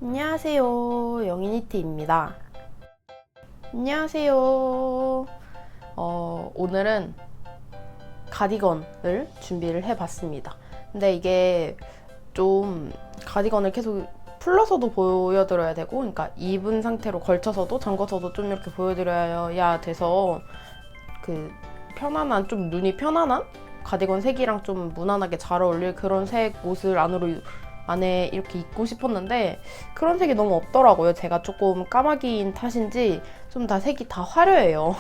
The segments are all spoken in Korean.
안녕하세요. 영희니티입니다. 안녕하세요. 오늘은 가디건을 준비를 해봤습니다. 근데 이게 좀 가디건을 계속 풀러서도 보여드려야 되고, 그러니까 입은 상태로 걸쳐서도 잠궈서도 좀 이렇게 보여드려야 돼서 그 편안한, 좀 눈이 편안한 가디건 색이랑 좀 무난하게 잘 어울릴 그런 색 옷을 안에 이렇게 입고 싶었는데 그런 색이 너무 없더라고요. 제가 조금 까마귀인 탓인지 좀 다 색이 다 화려해요.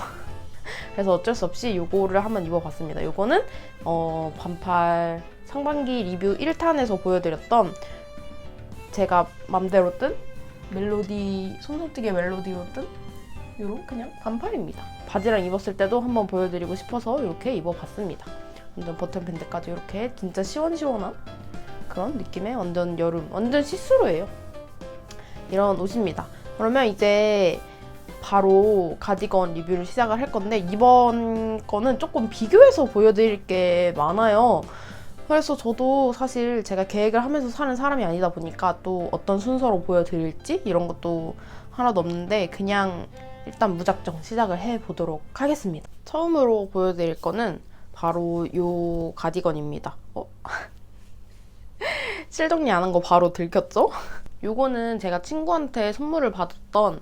그래서 어쩔 수 없이 이거를 한번 입어봤습니다. 이거는 반팔 상반기 리뷰 1탄에서 보여드렸던 제가 맘대로 뜬 멜로디, 손톱뜨개 멜로디로 뜬 이런 그냥 반팔입니다. 바지랑 입었을 때도 한번 보여드리고 싶어서 이렇게 입어봤습니다. 완전 버튼 밴드까지 이렇게 진짜 시원시원한 그런 느낌의 완전 여름, 완전 시스루예요. 이런 옷입니다. 그러면 이제 바로 가디건 리뷰를 시작을 할 건데, 이번 거는 조금 비교해서 보여드릴 게 많아요. 그래서 저도 사실 제가 계획을 하면서 사는 사람이 아니다 보니까 또 어떤 순서로 보여드릴지 이런 것도 하나도 없는데 그냥 일단 무작정 시작을 해보도록 하겠습니다. 처음으로 보여드릴 거는 바로 이 가디건입니다. 실정리 안 한 거 바로 들켰죠? 요거는 제가 친구한테 선물을 받았던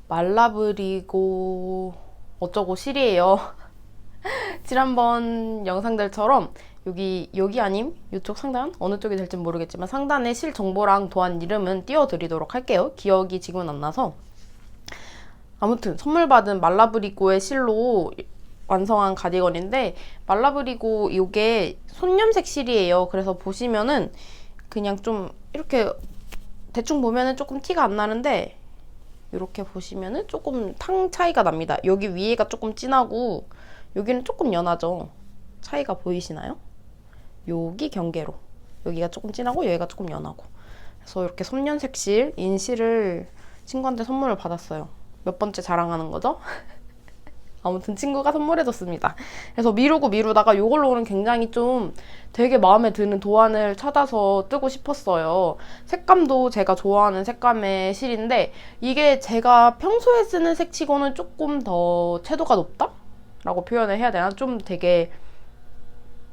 말라브리고 어쩌고 실이에요. 지난번 영상들처럼 여기 아님 이쪽 상단 어느 쪽이 될지 모르겠지만 상단에 실 정보랑 도안 이름은 띄워드리도록 할게요. 기억이 지금은 안 나서. 아무튼 선물 받은 말라브리고의 실로 완성한 가디건인데, 말라브리고 이게 손염색 실이에요. 그래서 보시면은 그냥 좀 이렇게 대충 보면은 조금 티가 안 나는데, 이렇게 보시면은 조금 탕 차이가 납니다. 여기 위에가 조금 진하고 여기는 조금 연하죠. 차이가 보이시나요? 여기 경계로 여기가 조금 진하고 여기가 조금 연하고, 그래서 이렇게 손연색 실인 실을 친구한테 선물을 받았어요. 몇 번째 자랑하는 거죠? 아무튼 친구가 선물해줬습니다. 그래서 미루다가 이걸로는 굉장히 좀 되게 마음에 드는 도안을 찾아서 뜨고 싶었어요. 색감도 제가 좋아하는 색감의 실인데, 이게 제가 평소에 쓰는 색치고는 조금 더 채도가 높다? 라고 표현을 해야 되나? 좀 되게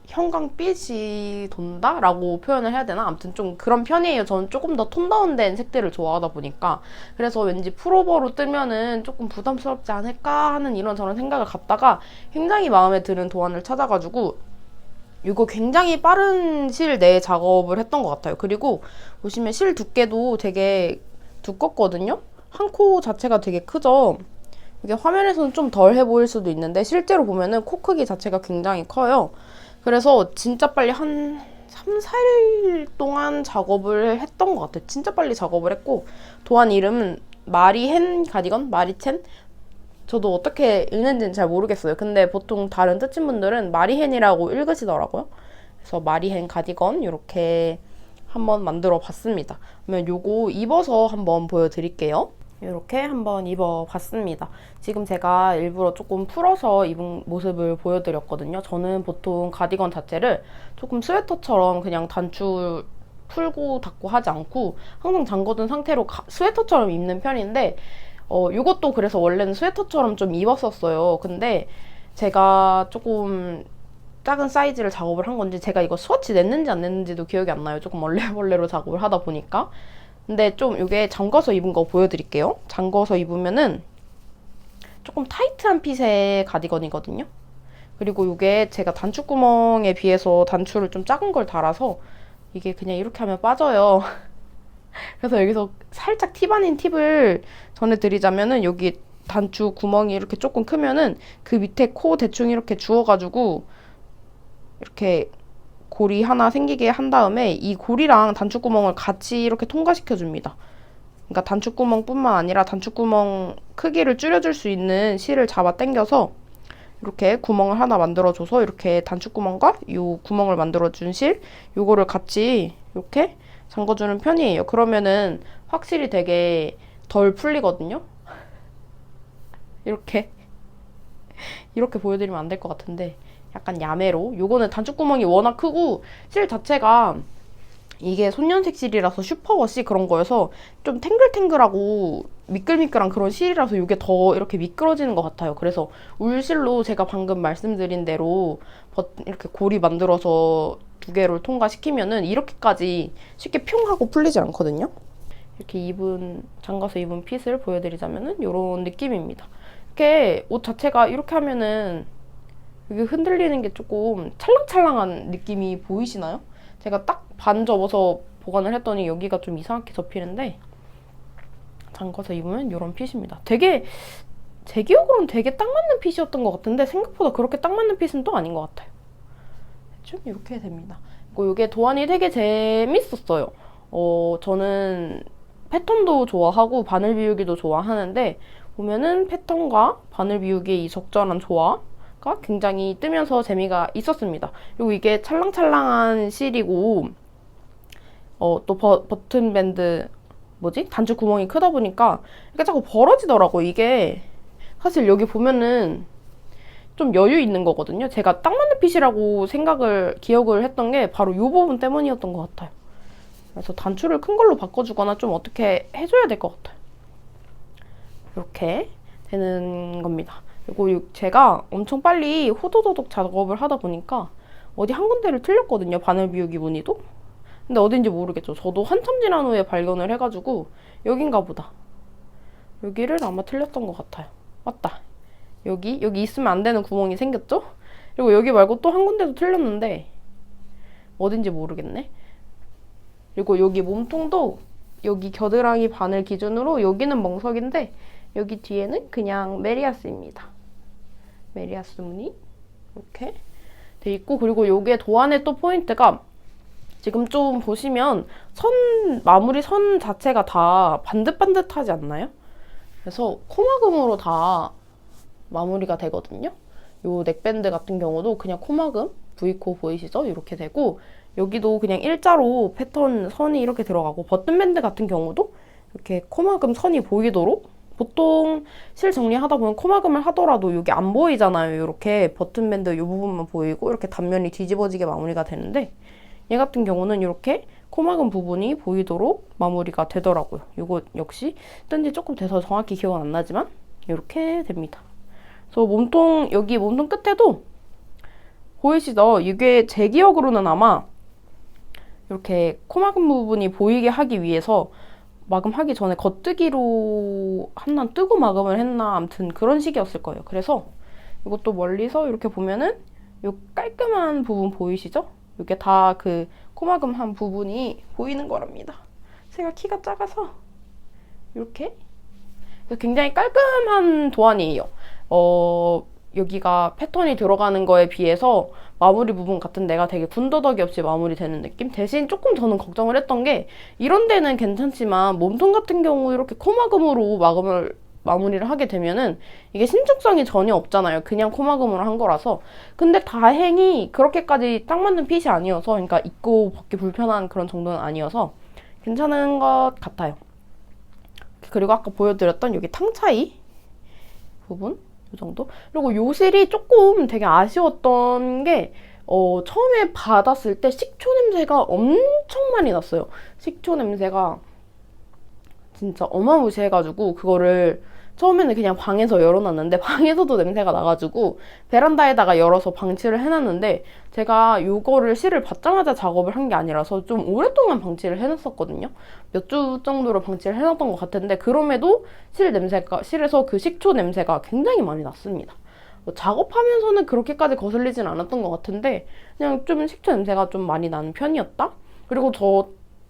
형광빛이 돈다? 라고 표현을 해야 되나? 아무튼 좀 그런 편이에요. 저는 조금 더 톤 다운된 색들을 좋아하다 보니까. 그래서 왠지 풀오버로 뜨면은 조금 부담스럽지 않을까 하는 이런저런 생각을 갖다가 굉장히 마음에 드는 도안을 찾아가지고 이거 굉장히 빠른 실 내에 작업을 했던 것 같아요. 그리고 보시면 실 두께도 되게 두껍거든요? 한 코 자체가 되게 크죠? 이게 화면에서는 좀 덜해 보일 수도 있는데 실제로 보면은 코 크기 자체가 굉장히 커요. 그래서 진짜 빨리 한 3, 4일 동안 작업을 했던 것 같아요. 진짜 빨리 작업을 했고, 도안 이름은 마리헨 가디건? 마리첸? 저도 어떻게 읽는지는 잘 모르겠어요. 근데 보통 다른 뜻인 분들은 마리헨이라고 읽으시더라고요. 그래서 마리헨 가디건 이렇게 한번 만들어 봤습니다. 그러면 요거 입어서 한번 보여드릴게요. 이렇게 한번 입어봤습니다. 지금 제가 일부러 조금 풀어서 입은 모습을 보여드렸거든요. 저는 보통 가디건 자체를 조금 스웨터처럼 그냥 단추 풀고 닫고 하지 않고 항상 잠궈둔 상태로 스웨터처럼 입는 편인데, 이것도 그래서 원래는 스웨터처럼 좀 입었었어요. 근데 제가 조금 작은 사이즈를 작업을 한 건지 제가 이거 스워치 냈는지 안 냈는지도 기억이 안 나요. 조금 얼레벌레로 작업을 하다 보니까. 근데 좀 이게 잠궈서 입은 거 보여드릴게요. 잠궈서 입으면은 조금 타이트한 핏의 가디건이거든요. 그리고 이게 제가 단추구멍에 비해서 단추를 좀 작은 걸 달아서 이게 그냥 이렇게 하면 빠져요. 그래서 여기서 살짝 팁 아닌 팁을 전해드리자면은, 여기 단추 구멍이 이렇게 조금 크면은 그 밑에 코 대충 이렇게 주워가지고 이렇게 고리 하나 생기게 한 다음에 이 고리랑 단추구멍을 같이 이렇게 통과시켜 줍니다. 그러니까 단추구멍뿐만 아니라 단추구멍 크기를 줄여줄 수 있는 실을 잡아 당겨서 이렇게 구멍을 하나 만들어줘서 이렇게 단추구멍과 이 구멍을 만들어준 실, 요거를 같이 이렇게 잠궈주는 편이에요. 그러면은 확실히 되게 덜 풀리거든요. 이렇게 보여드리면 안 될 것 같은데 약간 야매로. 요거는 단추구멍이 워낙 크고 실 자체가 이게 손연색 실이라서 슈퍼워시 그런 거여서 좀 탱글탱글하고 미끌미끌한 그런 실이라서 이게 더 이렇게 미끄러지는 것 같아요. 그래서 울실로 제가 방금 말씀드린 대로 이렇게 고리 만들어서 2개를 통과시키면은 이렇게까지 쉽게 뿅 하고 풀리지 않거든요. 이렇게 잠가서 입은 핏을 보여드리자면은 이런 느낌입니다. 이렇게 옷 자체가 이렇게 하면은 이게 흔들리는 게 조금 찰랑찰랑한 느낌이 보이시나요? 제가 딱 반 접어서 보관을 했더니 여기가 좀 이상하게 접히는데 잠가서 입으면 이런 핏입니다. 되게 제 기억으로는 되게 딱 맞는 핏이었던 것 같은데 생각보다 그렇게 딱 맞는 핏은 또 아닌 것 같아요. 좀 이렇게 됩니다. 그리고 이게 도안이 되게 재밌었어요. 저는 패턴도 좋아하고 바늘 비우기도 좋아하는데 보면은 패턴과 바늘 비우기의 이 적절한 조화가 굉장히 뜨면서 재미가 있었습니다. 그리고 이게 찰랑찰랑한 실이고 또 버튼 밴드 단추 구멍이 크다 보니까 이게 자꾸 벌어지더라고. 이게 사실 여기 보면은 좀 여유 있는 거거든요. 제가 딱 맞는 핏이라고 기억을 했던 게 바로 이 부분 때문이었던 것 같아요. 그래서 단추를 큰 걸로 바꿔주거나 좀 어떻게 해줘야 될 것 같아요. 이렇게 되는 겁니다. 그리고 제가 엄청 빨리 호도도독 작업을 하다 보니까 어디 한 군데를 틀렸거든요. 바늘 비우기 무늬도. 근데 어딘지 모르겠죠. 저도 한참 지난 후에 발견을 해가지고 여긴가 보다. 여기를 아마 틀렸던 것 같아요. 맞다. 여기 있으면 안 되는 구멍이 생겼죠? 그리고 여기 말고 또 한 군데도 틀렸는데 어딘지 모르겠네. 그리고 여기 몸통도 여기 겨드랑이 바늘 기준으로 여기는 멍석인데 여기 뒤에는 그냥 메리아스입니다. 메리아스 무늬 이렇게 돼 있고, 그리고 요게 도안의 또 포인트가 지금 좀 보시면 마무리 선 자체가 다 반듯반듯하지 않나요? 그래서 코마금으로 다 마무리가 되거든요. 요 넥밴드 같은 경우도 그냥 코마금, V코 보이시죠? 이렇게 되고 여기도 그냥 일자로 패턴 선이 이렇게 들어가고 버튼밴드 같은 경우도 이렇게 코마금 선이 보이도록, 보통 실 정리하다 보면 코마금을 하더라도 이게 안 보이잖아요. 이렇게 버튼밴드 이 부분만 보이고 이렇게 단면이 뒤집어지게 마무리가 되는데 얘 같은 경우는 이렇게 코마금 부분이 보이도록 마무리가 되더라고요. 이거 역시 뜬 지 조금 돼서 정확히 기억은 안 나지만 이렇게 됩니다. 그래서 여기 몸통 끝에도 보이시죠? 이게 제 기억으로는 아마 이렇게 코마금 부분이 보이게 하기 위해서 마금하기 전에 겉뜨기로 뜨고 마금을 했나 아무튼 그런 식이었을 거예요. 그래서 이것도 멀리서 이렇게 보면은 이 깔끔한 부분 보이시죠? 이게 다 그 코마금 한 부분이 보이는 거랍니다. 제가 키가 작아서 이렇게 굉장히 깔끔한 도안이에요. 여기가 패턴이 들어가는 거에 비해서 마무리 부분 같은 데가 되게 군더더기 없이 마무리되는 느낌? 대신 조금 저는 걱정을 했던 게 이런 데는 괜찮지만 몸통 같은 경우 이렇게 코마금으로 마무리를 하게 되면은 이게 신축성이 전혀 없잖아요. 그냥 코마금으로 한 거라서. 근데 다행히 그렇게까지 딱 맞는 핏이 아니어서, 그러니까 입고 벗기 불편한 그런 정도는 아니어서 괜찮은 것 같아요. 그리고 아까 보여드렸던 여기 탕 차이 부분 이 정도? 그리고 요 실이 조금 되게 아쉬웠던 게 처음에 받았을 때 식초 냄새가 엄청 많이 났어요. 식초 냄새가 진짜 어마무시해가지고 그거를 처음에는 그냥 방에서 열어놨는데 방에서도 냄새가 나가지고 베란다에다가 열어서 방치를 해놨는데 제가 요거를 실을 받자마자 작업을 한 게 아니라서 좀 오랫동안 방치를 해놨었거든요. 몇 주 정도로 방치를 해놨던 것 같은데 그럼에도 실에서 그 식초 냄새가 굉장히 많이 났습니다. 작업하면서는 그렇게까지 거슬리진 않았던 것 같은데 그냥 좀 식초 냄새가 좀 많이 나는 편이었다? 그리고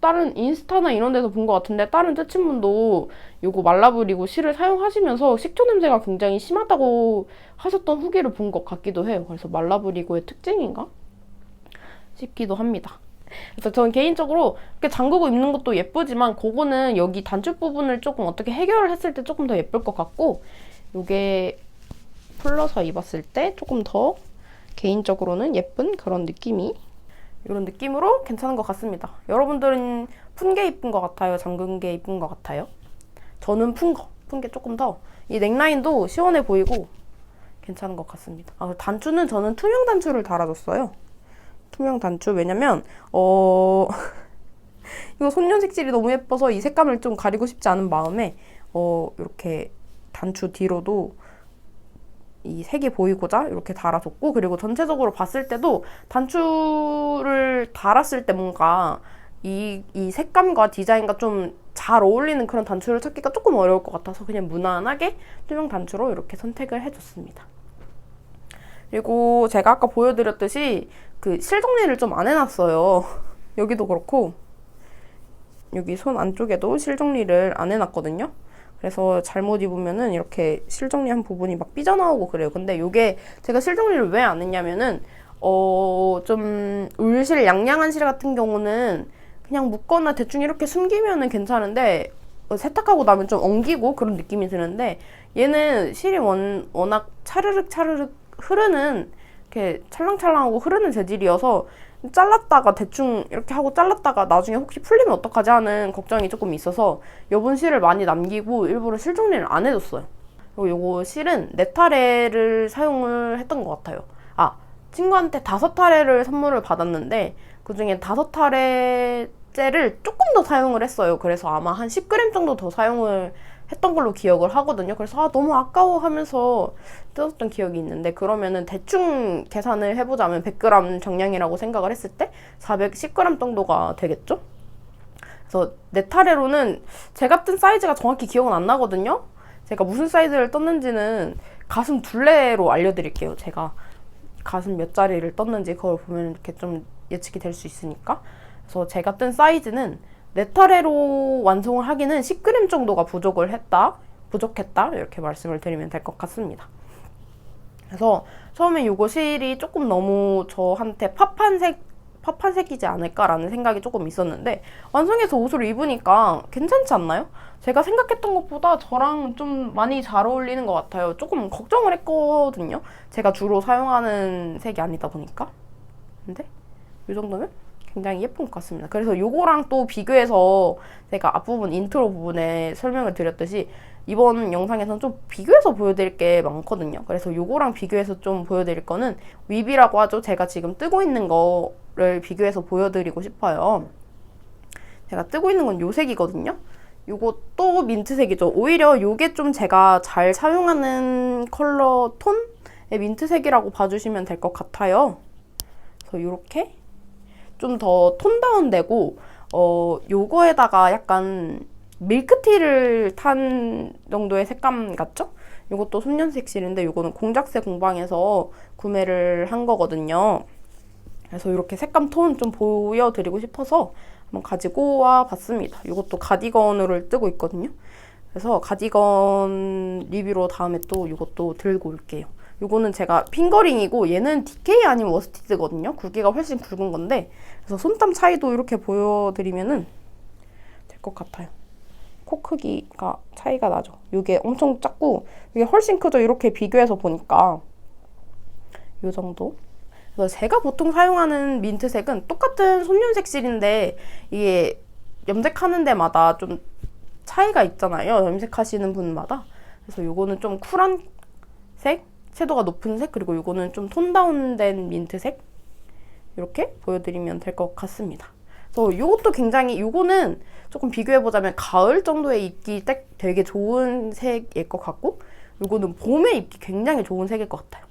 다른 인스타나 이런 데서 본 것 같은데 다른 뜨친분도 이거 말라브리고 실을 사용하시면서 식초 냄새가 굉장히 심하다고 하셨던 후기를 본 것 같기도 해요. 그래서 말라브리고의 특징인가 싶기도 합니다. 그래서 저는 개인적으로 이렇게 잠그고 입는 것도 예쁘지만 그거는 여기 단추 부분을 조금 어떻게 해결을 했을 때 조금 더 예쁠 것 같고 이게 풀러서 입었을 때 조금 더 개인적으로는 예쁜 그런 느낌이 이런 느낌으로 괜찮은 것 같습니다. 여러분들은 푼 게 이쁜 것 같아요? 잠근 게 이쁜 것 같아요? 저는 푼 게 조금 더 이 넥라인도 시원해 보이고 괜찮은 것 같습니다. 단추는 저는 투명 단추를 달아줬어요. 투명 단추. 왜냐면 이거 손년색실이 너무 예뻐서 이 색감을 좀 가리고 싶지 않은 마음에 이렇게 단추 뒤로도 이 색이 보이고자 이렇게 달아줬고, 그리고 전체적으로 봤을 때도 단추를 달았을 때 뭔가 이 색감과 디자인과 좀 잘 어울리는 그런 단추를 찾기가 조금 어려울 것 같아서 그냥 무난하게 투명 단추로 이렇게 선택을 해줬습니다. 그리고 제가 아까 보여드렸듯이 그 실 정리를 좀 안 해놨어요. 여기도 그렇고 여기 손 안쪽에도 실 정리를 안 해놨거든요. 그래서 잘못 입으면은 이렇게 실 정리한 부분이 막 삐져나오고 그래요. 근데 이게 제가 실 정리를 왜 안 했냐면은 좀 울실 양양한 실 같은 경우는 그냥 묶거나 대충 이렇게 숨기면은 괜찮은데 세탁하고 나면 좀 엉기고 그런 느낌이 드는데, 얘는 실이 워낙 차르륵 흐르는, 이렇게 찰랑찰랑하고 흐르는 재질이어서 잘랐다가 대충 이렇게 하고 잘랐다가 나중에 혹시 풀리면 어떡하지 하는 걱정이 조금 있어서 여분 실을 많이 남기고 일부러 실 정리를 안 해줬어요. 그리고 요거 실은 4타래를 사용을 했던 것 같아요. 친구한테 5타래를 선물을 받았는데 그중에 5타래째를 조금 더 사용을 했어요. 그래서 아마 한 10g 정도 더 사용을 했던 걸로 기억을 하거든요. 그래서 너무 아까워 하면서 뜯었던 기억이 있는데, 그러면은 대충 계산을 해보자면 100g 정량이라고 생각을 했을 때 410g 정도가 되겠죠? 그래서 4타래로는 제가 뜬 사이즈가 정확히 기억은 안 나거든요. 제가 무슨 사이즈를 떴는지는 가슴 둘레로 알려드릴게요. 제가 가슴 몇 자리를 떴는지 그걸 보면 이렇게 좀 예측이 될 수 있으니까. 그래서 제가 뜬 사이즈는 4타래로 완성을 하기는 10g 정도가 부족했다 이렇게 말씀을 드리면 될 것 같습니다. 그래서 처음에 요거 실이 조금 너무 저한테 파판색이지 않을까라는 생각이 조금 있었는데 완성해서 옷을 입으니까 괜찮지 않나요? 제가 생각했던 것보다 저랑 좀 많이 잘 어울리는 것 같아요. 조금 걱정을 했거든요. 제가 주로 사용하는 색이 아니다 보니까. 근데 이 정도면 굉장히 예쁜 것 같습니다. 그래서 요거랑 또 비교해서 제가 앞부분 인트로 부분에 설명을 드렸듯이 이번 영상에서는 좀 비교해서 보여드릴 게 많거든요. 그래서 요거랑 비교해서 좀 보여드릴 거는 윕이라고 하죠. 제가 지금 뜨고 있는 거를 비교해서 보여드리고 싶어요. 제가 뜨고 있는 건 요 색이거든요. 요것도 민트색이죠. 오히려 요게 좀 제가 잘 사용하는 컬러 톤의 민트색이라고 봐주시면 될 것 같아요. 그래서 요렇게 좀 더 톤 다운되고 요거에다가 약간 밀크티를 탄 정도의 색감 같죠? 요것도 손년색 실인데 요거는 공작새 공방에서 구매를 한 거거든요. 그래서 이렇게 색감 톤 좀 보여드리고 싶어서 한번 가지고 와 봤습니다. 요것도 가디건으로 뜨고 있거든요. 그래서 가디건 리뷰로 다음에 또 이것도 들고 올게요. 요거는 제가 핑거링이고 얘는 DK 아니면 워스티드거든요. 굵기가 훨씬 굵은 건데, 그래서 손땀 차이도 이렇게 보여드리면은 될 것 같아요. 코 크기가 차이가 나죠. 이게 엄청 작고 이게 훨씬 크죠. 이렇게 비교해서 보니까 요 정도. 그래서 제가 보통 사용하는 민트색은 똑같은 손윤색 실인데 이게 염색하는 데마다 좀 차이가 있잖아요. 염색하시는 분마다. 그래서 요거는 좀 쿨한 색, 채도가 높은 색, 그리고 요거는 좀 톤 다운된 민트색, 이렇게 보여드리면 될 것 같습니다. 그래서 요것도 굉장히, 요거는 조금 비교해보자면 가을 정도에 입기 되게 좋은 색일 것 같고, 요거는 봄에 입기 굉장히 좋은 색일 것 같아요.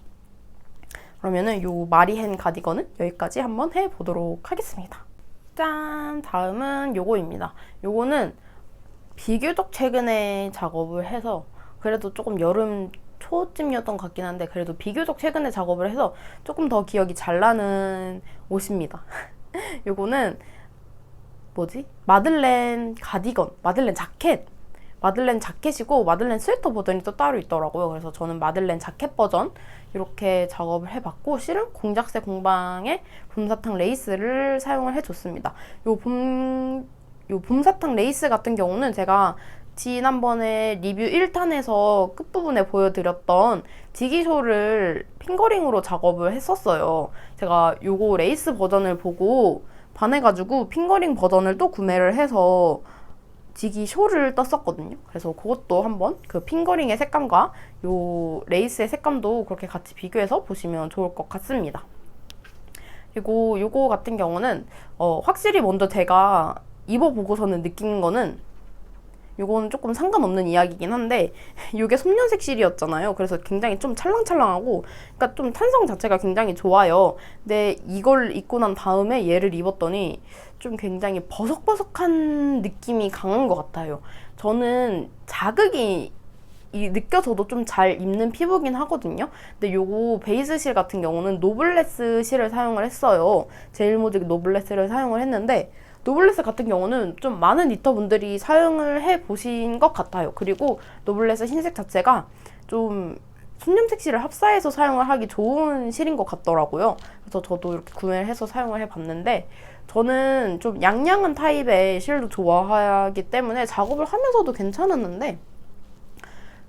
그러면은 요 마리헨 가디건은 여기까지 한번 해보도록 하겠습니다. 짠! 다음은 요거입니다. 요거는 비교적 최근에 작업을 해서, 그래도 조금 여름 초쯤이었던 것 같긴 한데 그래도 비교적 최근에 작업을 해서 조금 더 기억이 잘 나는 옷입니다. 요거는 마들렌 가디건, 마들렌 자켓이고 마들렌 스웨터 버전이 또 따로 있더라고요. 그래서 저는 마들렌 자켓 버전 이렇게 작업을 해봤고, 실은 공작새 공방의 봄사탕 레이스를 사용을 해줬습니다. 요 봄사탕 레이스 같은 경우는 제가 지난번에 리뷰 1탄에서 끝부분에 보여드렸던 지기쇼를 핑거링으로 작업을 했었어요. 제가 요거 레이스 버전을 보고 반해가지고 핑거링 버전을 또 구매를 해서 지기쇼를 떴었거든요. 그래서 그것도 한번 그 핑거링의 색감과 요 레이스의 색감도 그렇게 같이 비교해서 보시면 좋을 것 같습니다. 그리고 요거 같은 경우는 확실히 먼저 제가 입어보고서는 느낀 거는, 요건 조금 상관없는 이야기긴 한데, 이게 솜연색 실이었잖아요. 그래서 굉장히 좀 찰랑찰랑하고, 그러니까 좀 탄성 자체가 굉장히 좋아요. 근데 이걸 입고 난 다음에 얘를 입었더니 좀 굉장히 버석버석한 느낌이 강한 것 같아요. 저는 자극이 느껴져도 좀 잘 입는 피부긴 하거든요. 근데 요거 베이스 실 같은 경우는 노블레스 실을 사용을 했어요. 제일모직 노블레스를 사용을 했는데, 노블레스 같은 경우는 좀 많은 니터분들이 사용을 해보신 것 같아요. 그리고 노블레스 흰색 자체가 좀 솜염색 실을 합사해서 사용을 하기 좋은 실인 것 같더라고요. 그래서 저도 이렇게 구매를 해서 사용을 해봤는데, 저는 좀 양양한 타입의 실도 좋아하기 때문에 작업을 하면서도 괜찮았는데,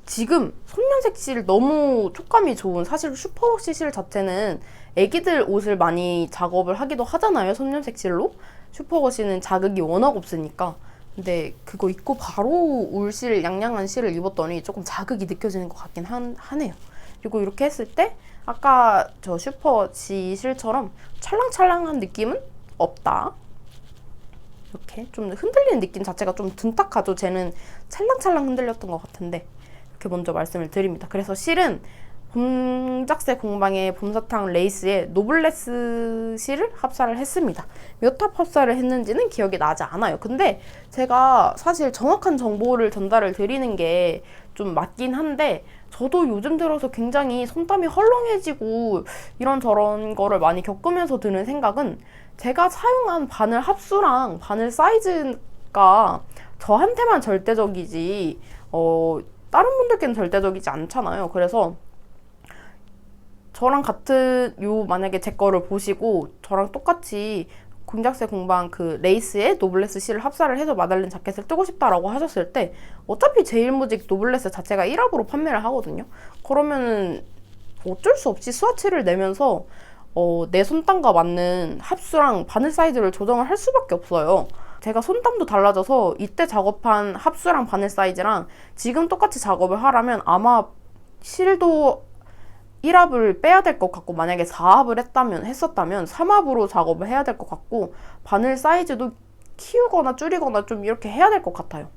지금 솜연색 실 너무 촉감이 좋은, 사실 슈퍼워시 실 자체는 애기들 옷을 많이 작업을 하기도 하잖아요, 솜연색 실로. 슈퍼워시는 자극이 워낙 없으니까. 근데 그거 입고 바로 울실, 양양한 실을 입었더니 조금 자극이 느껴지는 것 같긴 하네요. 그리고 이렇게 했을 때 아까 저 슈퍼워시 실처럼 찰랑찰랑한 느낌은 없다. 이렇게 좀 흔들리는 느낌 자체가 좀 둔탁하죠. 쟤는 찰랑찰랑 흔들렸던 것 같은데, 이렇게 먼저 말씀을 드립니다. 그래서 실은 봄작새 공방의 봄사탕 레이스에 노블레스 실을 합사를 했습니다. 몇 합 합사를 했는지는 기억이 나지 않아요. 근데 제가 사실 정확한 정보를 전달을 드리는 게 좀 맞긴 한데, 저도 요즘 들어서 굉장히 손땀이 헐렁해지고 이런저런 거를 많이 겪으면서 드는 생각은, 제가 사용한 바늘 합수랑 바늘 사이즈가 저한테만 절대적이지 다른 분들께는 절대적이지 않잖아요. 그래서 저랑 같은 만약에 제 거를 보시고 저랑 똑같이 공작새 공방 그 레이스에 노블레스 실을 합사를 해서 마달린 자켓을 뜨고 싶다라고 하셨을 때, 어차피 제일모직 노블레스 자체가 1합으로 판매를 하거든요. 그러면은 어쩔 수 없이 스와치를 내면서 내 손땀과 맞는 합수랑 바늘 사이즈를 조정을 할 수밖에 없어요. 제가 손땀도 달라져서 이때 작업한 합수랑 바늘 사이즈랑 지금 똑같이 작업을 하라면 아마 실도 1합을 빼야 될 것 같고, 만약에 4합을 했었다면 3합으로 작업을 해야 될 것 같고, 바늘 사이즈도 키우거나 줄이거나 좀 이렇게 해야 될 것 같아요.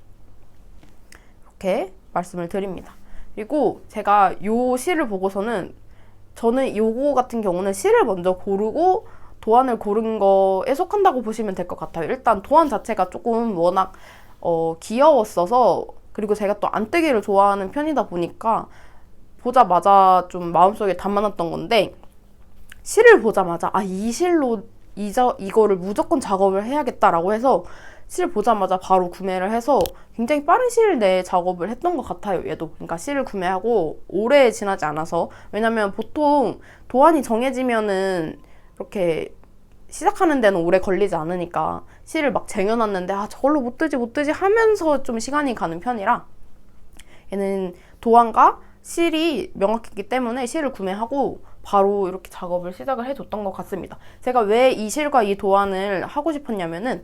이렇게 말씀을 드립니다. 그리고 제가 요 실을 보고서는, 저는 요거 같은 경우는 실을 먼저 고르고 도안을 고른 거에 속한다고 보시면 될 것 같아요. 일단 도안 자체가 조금 워낙 귀여웠어서, 그리고 제가 또 안뜨기를 좋아하는 편이다 보니까 보자마자 좀 마음속에 담아놨던 건데, 실을 보자마자 이 실로 이거를 무조건 작업을 해야겠다라고 해서 실 보자마자 바로 구매를 해서 굉장히 빠른 시일 내에 작업을 했던 것 같아요, 얘도. 그러니까 실을 구매하고 오래 지나지 않아서. 왜냐면 보통 도안이 정해지면은 이렇게 시작하는 데는 오래 걸리지 않으니까 실을 막 쟁여놨는데 저걸로 못 뜨지 하면서 좀 시간이 가는 편이라, 얘는 도안과 실이 명확했기 때문에 실을 구매하고 바로 이렇게 작업을 시작을 해줬던 것 같습니다. 제가 왜 이 실과 이 도안을 하고 싶었냐면은,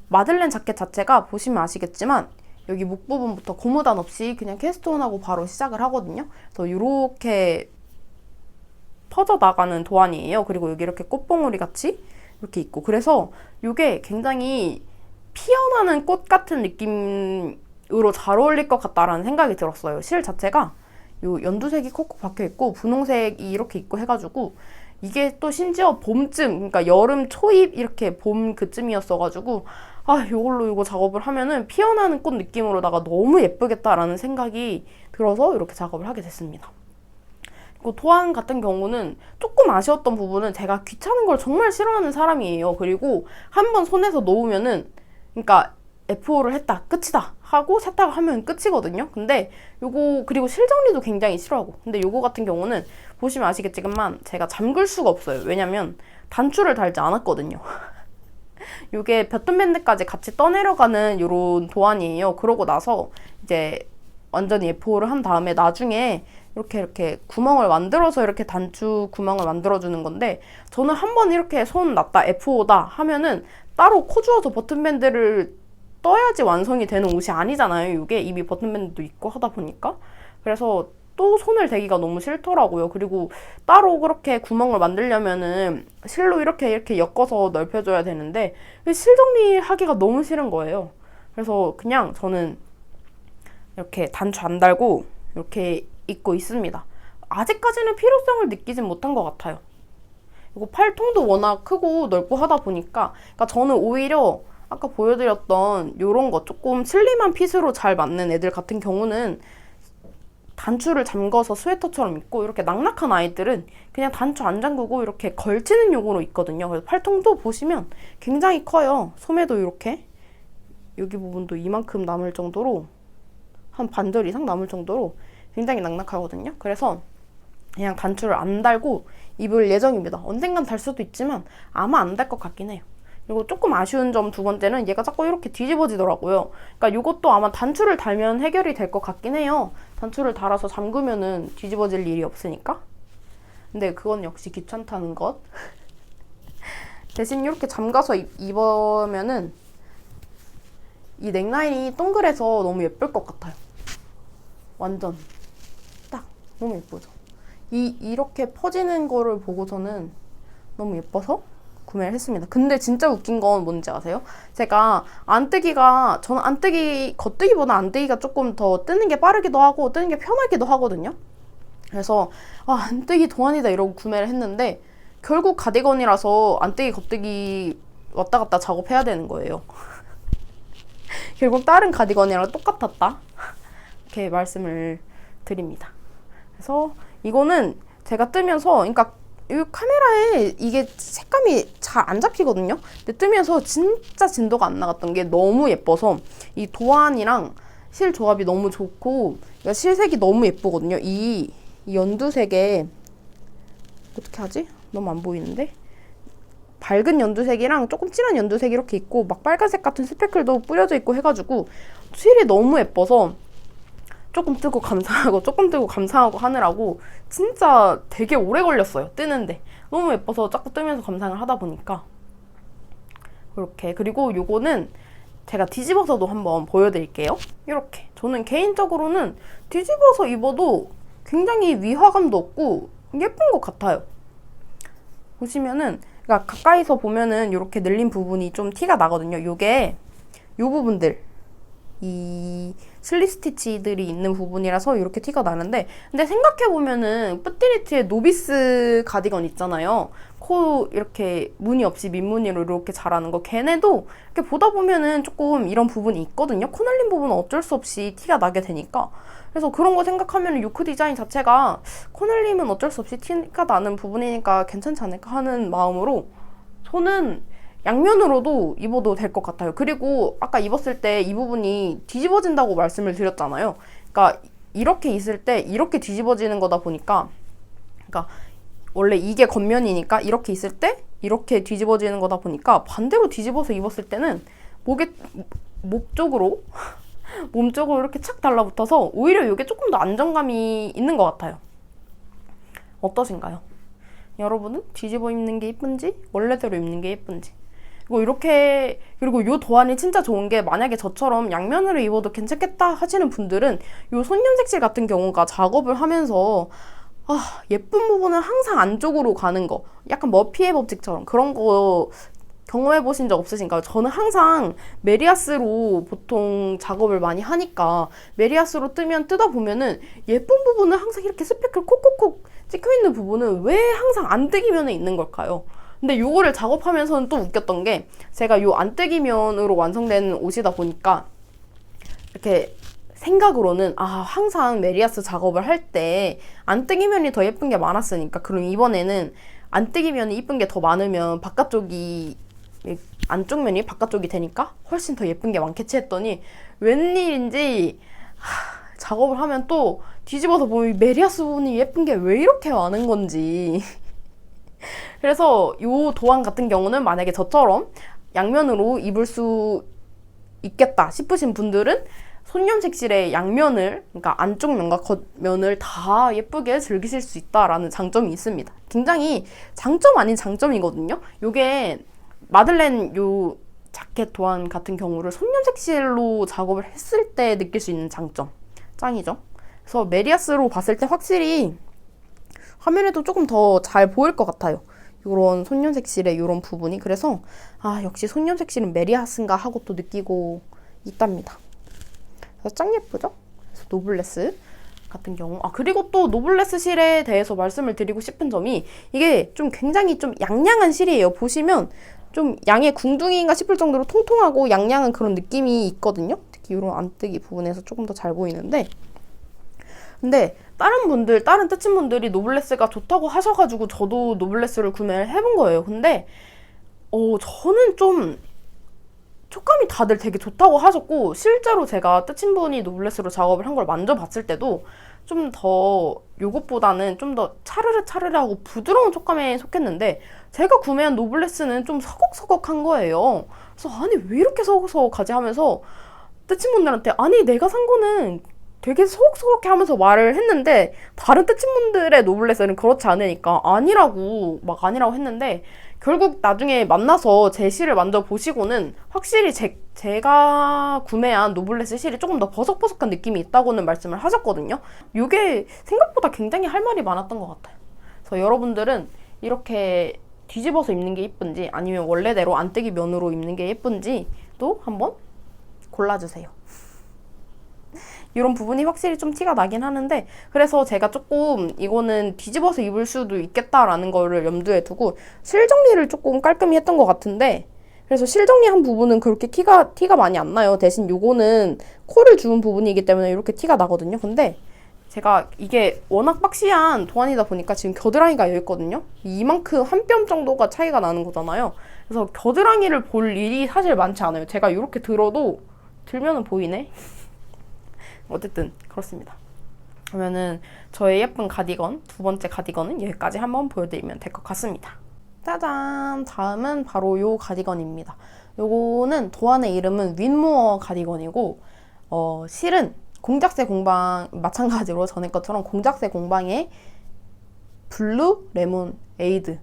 마들렌 자켓 자체가 보시면 아시겠지만 여기 목 부분부터 고무단 없이 그냥 캐스트온하고 바로 시작을 하거든요. 그래서 이렇게 퍼져나가는 도안이에요. 그리고 여기 이렇게 꽃봉오리 같이 이렇게 있고, 그래서 이게 굉장히 피어나는 꽃 같은 느낌으로 잘 어울릴 것 같다라는 생각이 들었어요. 실 자체가 요 연두색이 콕콕 박혀있고 분홍색이 이렇게 있고 해가지고, 이게 또 심지어 봄쯤, 그러니까 여름 초입 이렇게 봄 그쯤이었어가지고 요걸로 이거 작업을 하면은 피어나는 꽃 느낌으로다가 너무 예쁘겠다라는 생각이 들어서 이렇게 작업을 하게 됐습니다. 그리고 도안 같은 경우는 조금 아쉬웠던 부분은, 제가 귀찮은 걸 정말 싫어하는 사람이에요. 그리고 한번 손에서 놓으면은, 그러니까 F5를 했다, 끝이다 하고 세탁을 하면 끝이거든요. 근데 요거, 그리고 실정리도 굉장히 싫어하고, 근데 요거 같은 경우는 보시면 아시겠지만 제가 잠글 수가 없어요. 왜냐면 단추를 달지 않았거든요. 요게 버튼밴드까지 같이 떠내려가는 요런 도안이에요. 그러고 나서 이제 완전히 F5를 한 다음에 나중에 이렇게 구멍을 만들어서 이렇게 단추 구멍을 만들어주는 건데, 저는 한번 이렇게 손 놨다 F5다 하면은 따로 코 주어서 버튼밴드를 떠야지 완성이 되는 옷이 아니잖아요. 이게 이미 버튼밴드도 있고 하다 보니까. 그래서 또 손을 대기가 너무 싫더라고요. 그리고 따로 그렇게 구멍을 만들려면은 실로 이렇게 엮어서 넓혀줘야 되는데 실 정리하기가 너무 싫은 거예요. 그래서 그냥 저는 이렇게 단추 안 달고 이렇게 입고 있습니다. 아직까지는 필요성을 느끼진 못한 것 같아요. 그리고 팔통도 워낙 크고 넓고 하다 보니까, 그러니까 저는 오히려 아까 보여드렸던 요런 거 조금 슬림한 핏으로 잘 맞는 애들 같은 경우는 단추를 잠궈서 스웨터처럼 입고, 이렇게 낙낙한 아이들은 그냥 단추 안 잠그고 이렇게 걸치는 용으로 입거든요. 그래서 팔통도 보시면 굉장히 커요. 소매도 이렇게 여기 부분도 이만큼 남을 정도로, 한 반절 이상 남을 정도로 굉장히 낙낙하거든요. 그래서 그냥 단추를 안 달고 입을 예정입니다. 언젠간 달 수도 있지만 아마 안 달 것 같긴 해요. 그리고 조금 아쉬운 점 두 번째는 얘가 자꾸 이렇게 뒤집어지더라고요. 그러니까 이것도 아마 단추를 달면 해결이 될 것 같긴 해요. 단추를 달아서 잠그면은 뒤집어질 일이 없으니까. 근데 그건 역시 귀찮다는 것. 대신 이렇게 잠가서 입으면은 이 넥라인이 동그래서 너무 예쁠 것 같아요. 완전 딱 너무 예쁘죠. 이렇게 퍼지는 거를 보고서는 너무 예뻐서 구매를 했습니다. 근데 진짜 웃긴 건 뭔지 아세요? 제가 저는 겉뜨기보다 안뜨기가 조금 더 뜨는 게 빠르기도 하고 뜨는 게 편하기도 하거든요. 그래서 안뜨기 동안이다 이러고 구매를 했는데 결국 가디건이라서 안뜨기 겉뜨기 왔다 갔다 작업해야 되는 거예요. 결국 다른 가디건이랑 똑같았다. 이렇게 말씀을 드립니다. 그래서 이거는 제가 뜨면서, 그러니까 이 카메라에 이게 색감이 잘 안 잡히거든요. 근데 뜨면서 진짜 진도가 안 나갔던 게 너무 예뻐서, 이 도안이랑 실 조합이 너무 좋고, 그러니까 실색이 너무 예쁘거든요. 이 연두색에 어떻게 하지? 너무 안 보이는데? 밝은 연두색이랑 조금 진한 연두색 이렇게 있고, 막 빨간색 같은 스패클도 뿌려져 있고 해가지고 실이 너무 예뻐서 조금 뜨고 감상하고 조금 뜨고 감상하고 하느라고 진짜 되게 오래 걸렸어요. 뜨는데 너무 예뻐서 자꾸 뜨면서 감상을 하다 보니까 그렇게. 그리고 요거는 제가 뒤집어서도 한번 보여드릴게요. 이렇게 저는 개인적으로는 뒤집어서 입어도 굉장히 위화감도 없고 예쁜 것 같아요. 보시면은, 그러니까 가까이서 보면은 이렇게 늘린 부분이 좀 티가 나거든요. 요게 요 부분들, 이 슬립 스티치들이 있는 부분이라서 이렇게 티가 나는데, 근데 생각해보면은 뿌띠니트의 노비스 가디건 있잖아요. 코 이렇게 무늬 없이 밑무늬로 이렇게 자라는 거, 걔네도 이렇게 보다 보면은 조금 이런 부분이 있거든요. 코 날린 부분은 어쩔 수 없이 티가 나게 되니까. 그래서 그런 거 생각하면 요크 디자인 자체가 코 날림은 어쩔 수 없이 티가 나는 부분이니까 괜찮지 않을까 하는 마음으로 저는 양면으로도 입어도 될 것 같아요. 그리고 아까 입었을 때 이 부분이 뒤집어진다고 말씀을 드렸잖아요. 그러니까 이렇게 있을 때 이렇게 뒤집어지는 거다 보니까, 그러니까 원래 이게 겉면이니까 이렇게 있을 때 이렇게 뒤집어지는 거다 보니까 반대로 뒤집어서 입었을 때는 몸 쪽으로 이렇게 착 달라붙어서 오히려 이게 조금 더 안정감이 있는 것 같아요. 어떠신가요? 여러분은 뒤집어 입는 게 예쁜지 원래대로 입는 게 예쁜지. 그리고 요 도안이 진짜 좋은 게, 만약에 저처럼 양면으로 입어도 괜찮겠다 하시는 분들은 요 손염색실 같은 경우가 작업을 하면서 예쁜 부분은 항상 안쪽으로 가는 거, 약간 머피의 법칙처럼 그런 거 경험해 보신 적 없으신가요? 저는 항상 메리아스로 보통 작업을 많이 하니까 메리아스로 뜯다 보면은 예쁜 부분은 항상 이렇게 스패클 콕콕콕 찍혀있는 부분은 왜 항상 안뜨기면에 있는 걸까요? 근데 요거를 작업하면서는 또 웃겼던 게, 제가 요 안뜨기면으로 완성된 옷이다 보니까 이렇게 생각으로는 항상 메리아스 작업을 할 때 안뜨기면이 더 예쁜 게 많았으니까, 그럼 이번에는 안뜨기면이 예쁜 게 더 많으면 안쪽 면이 바깥쪽이 되니까 훨씬 더 예쁜 게 많겠지 했더니, 웬일인지 작업을 하면 또 뒤집어서 보면 메리아스 부분이 예쁜 게 왜 이렇게 많은 건지. 그래서 요 도안 같은 경우는 만약에 저처럼 양면으로 입을 수 있겠다 싶으신 분들은 손염색실의 양면을, 그러니까 안쪽 면과 겉면을 다 예쁘게 즐기실 수 있다라는 장점이 있습니다. 굉장히 장점 아닌 장점이거든요. 요게 마들렌 요 자켓 도안 같은 경우를 손염색실로 작업을 했을 때 느낄 수 있는 장점. 짱이죠? 그래서 메리아스로 봤을 때 확실히 화면에도 조금 더 잘 보일 것 같아요. 요런 손연색실의 요런 부분이. 그래서 역시 손연색실은 메리아스인가 하고 또 느끼고 있답니다. 그래서 짱 예쁘죠? 그래서 노블레스 같은 경우 그리고 또 노블레스 실에 대해서 말씀을 드리고 싶은 점이 이게 좀 굉장히 좀 양양한 실이에요. 보시면 좀 양의 궁둥이인가 싶을 정도로 통통하고 양양한 그런 느낌이 있거든요. 특히 이런 안뜨기 부분에서 조금 더 잘 보이는데, 근데 다른 뜨친분들이 노블레스가 좋다고 하셔가지고 저도 노블레스를 구매를 해본 거예요. 근데 저는 좀 촉감이 다들 되게 좋다고 하셨고, 실제로 제가 뜨친분이 노블레스로 작업을 한 걸 만져봤을 때도 좀 더 요것보다는 좀 더 차르르차르르하고 부드러운 촉감에 속했는데, 제가 구매한 노블레스는 좀 서걱서걱한 거예요. 그래서 아니 왜 이렇게 서걱서걱하지 하면서 뜨친분들한테 아니 내가 산 거는 되게 서걱서걱해 하면서 말을 했는데, 다른 뜨친분들의 노블레스는 그렇지 않으니까 아니라고 했는데, 결국 나중에 만나서 제 실을 만져보시고는 확실히 제가 구매한 노블레스 실이 조금 더 버석버석한 느낌이 있다고는 말씀을 하셨거든요. 이게 생각보다 굉장히 할 말이 많았던 것 같아요. 그래서 여러분들은 이렇게 뒤집어서 입는 게 예쁜지 아니면 원래대로 안뜨기 면으로 입는 게 예쁜지도 한번 골라주세요. 이런 부분이 확실히 좀 티가 나긴 하는데, 그래서 제가 조금 이거는 뒤집어서 입을 수도 있겠다라는 거를 염두에 두고 실 정리를 조금 깔끔히 했던 것 같은데, 그래서 실 정리한 부분은 그렇게 티가 많이 안 나요. 대신 요거는 코를 주운 부분이기 때문에 이렇게 티가 나거든요. 근데 제가 이게 워낙 박시한 도안이다 보니까 지금 겨드랑이가 여있거든요. 이만큼 한 뼘 정도가 차이가 나는 거잖아요. 그래서 겨드랑이를 볼 일이 사실 많지 않아요. 제가 이렇게 들면은 보이네. 어쨌든 그렇습니다. 그러면은 저의 예쁜 가디건, 두 번째 가디건은 여기까지 한번 보여드리면 될 것 같습니다. 짜잔! 다음은 바로 요 가디건입니다. 요거는 도안의 이름은 윈무어 가디건이고, 실은 공작새 공방, 마찬가지로 전에 것처럼 공작새 공방의 블루 레몬에이드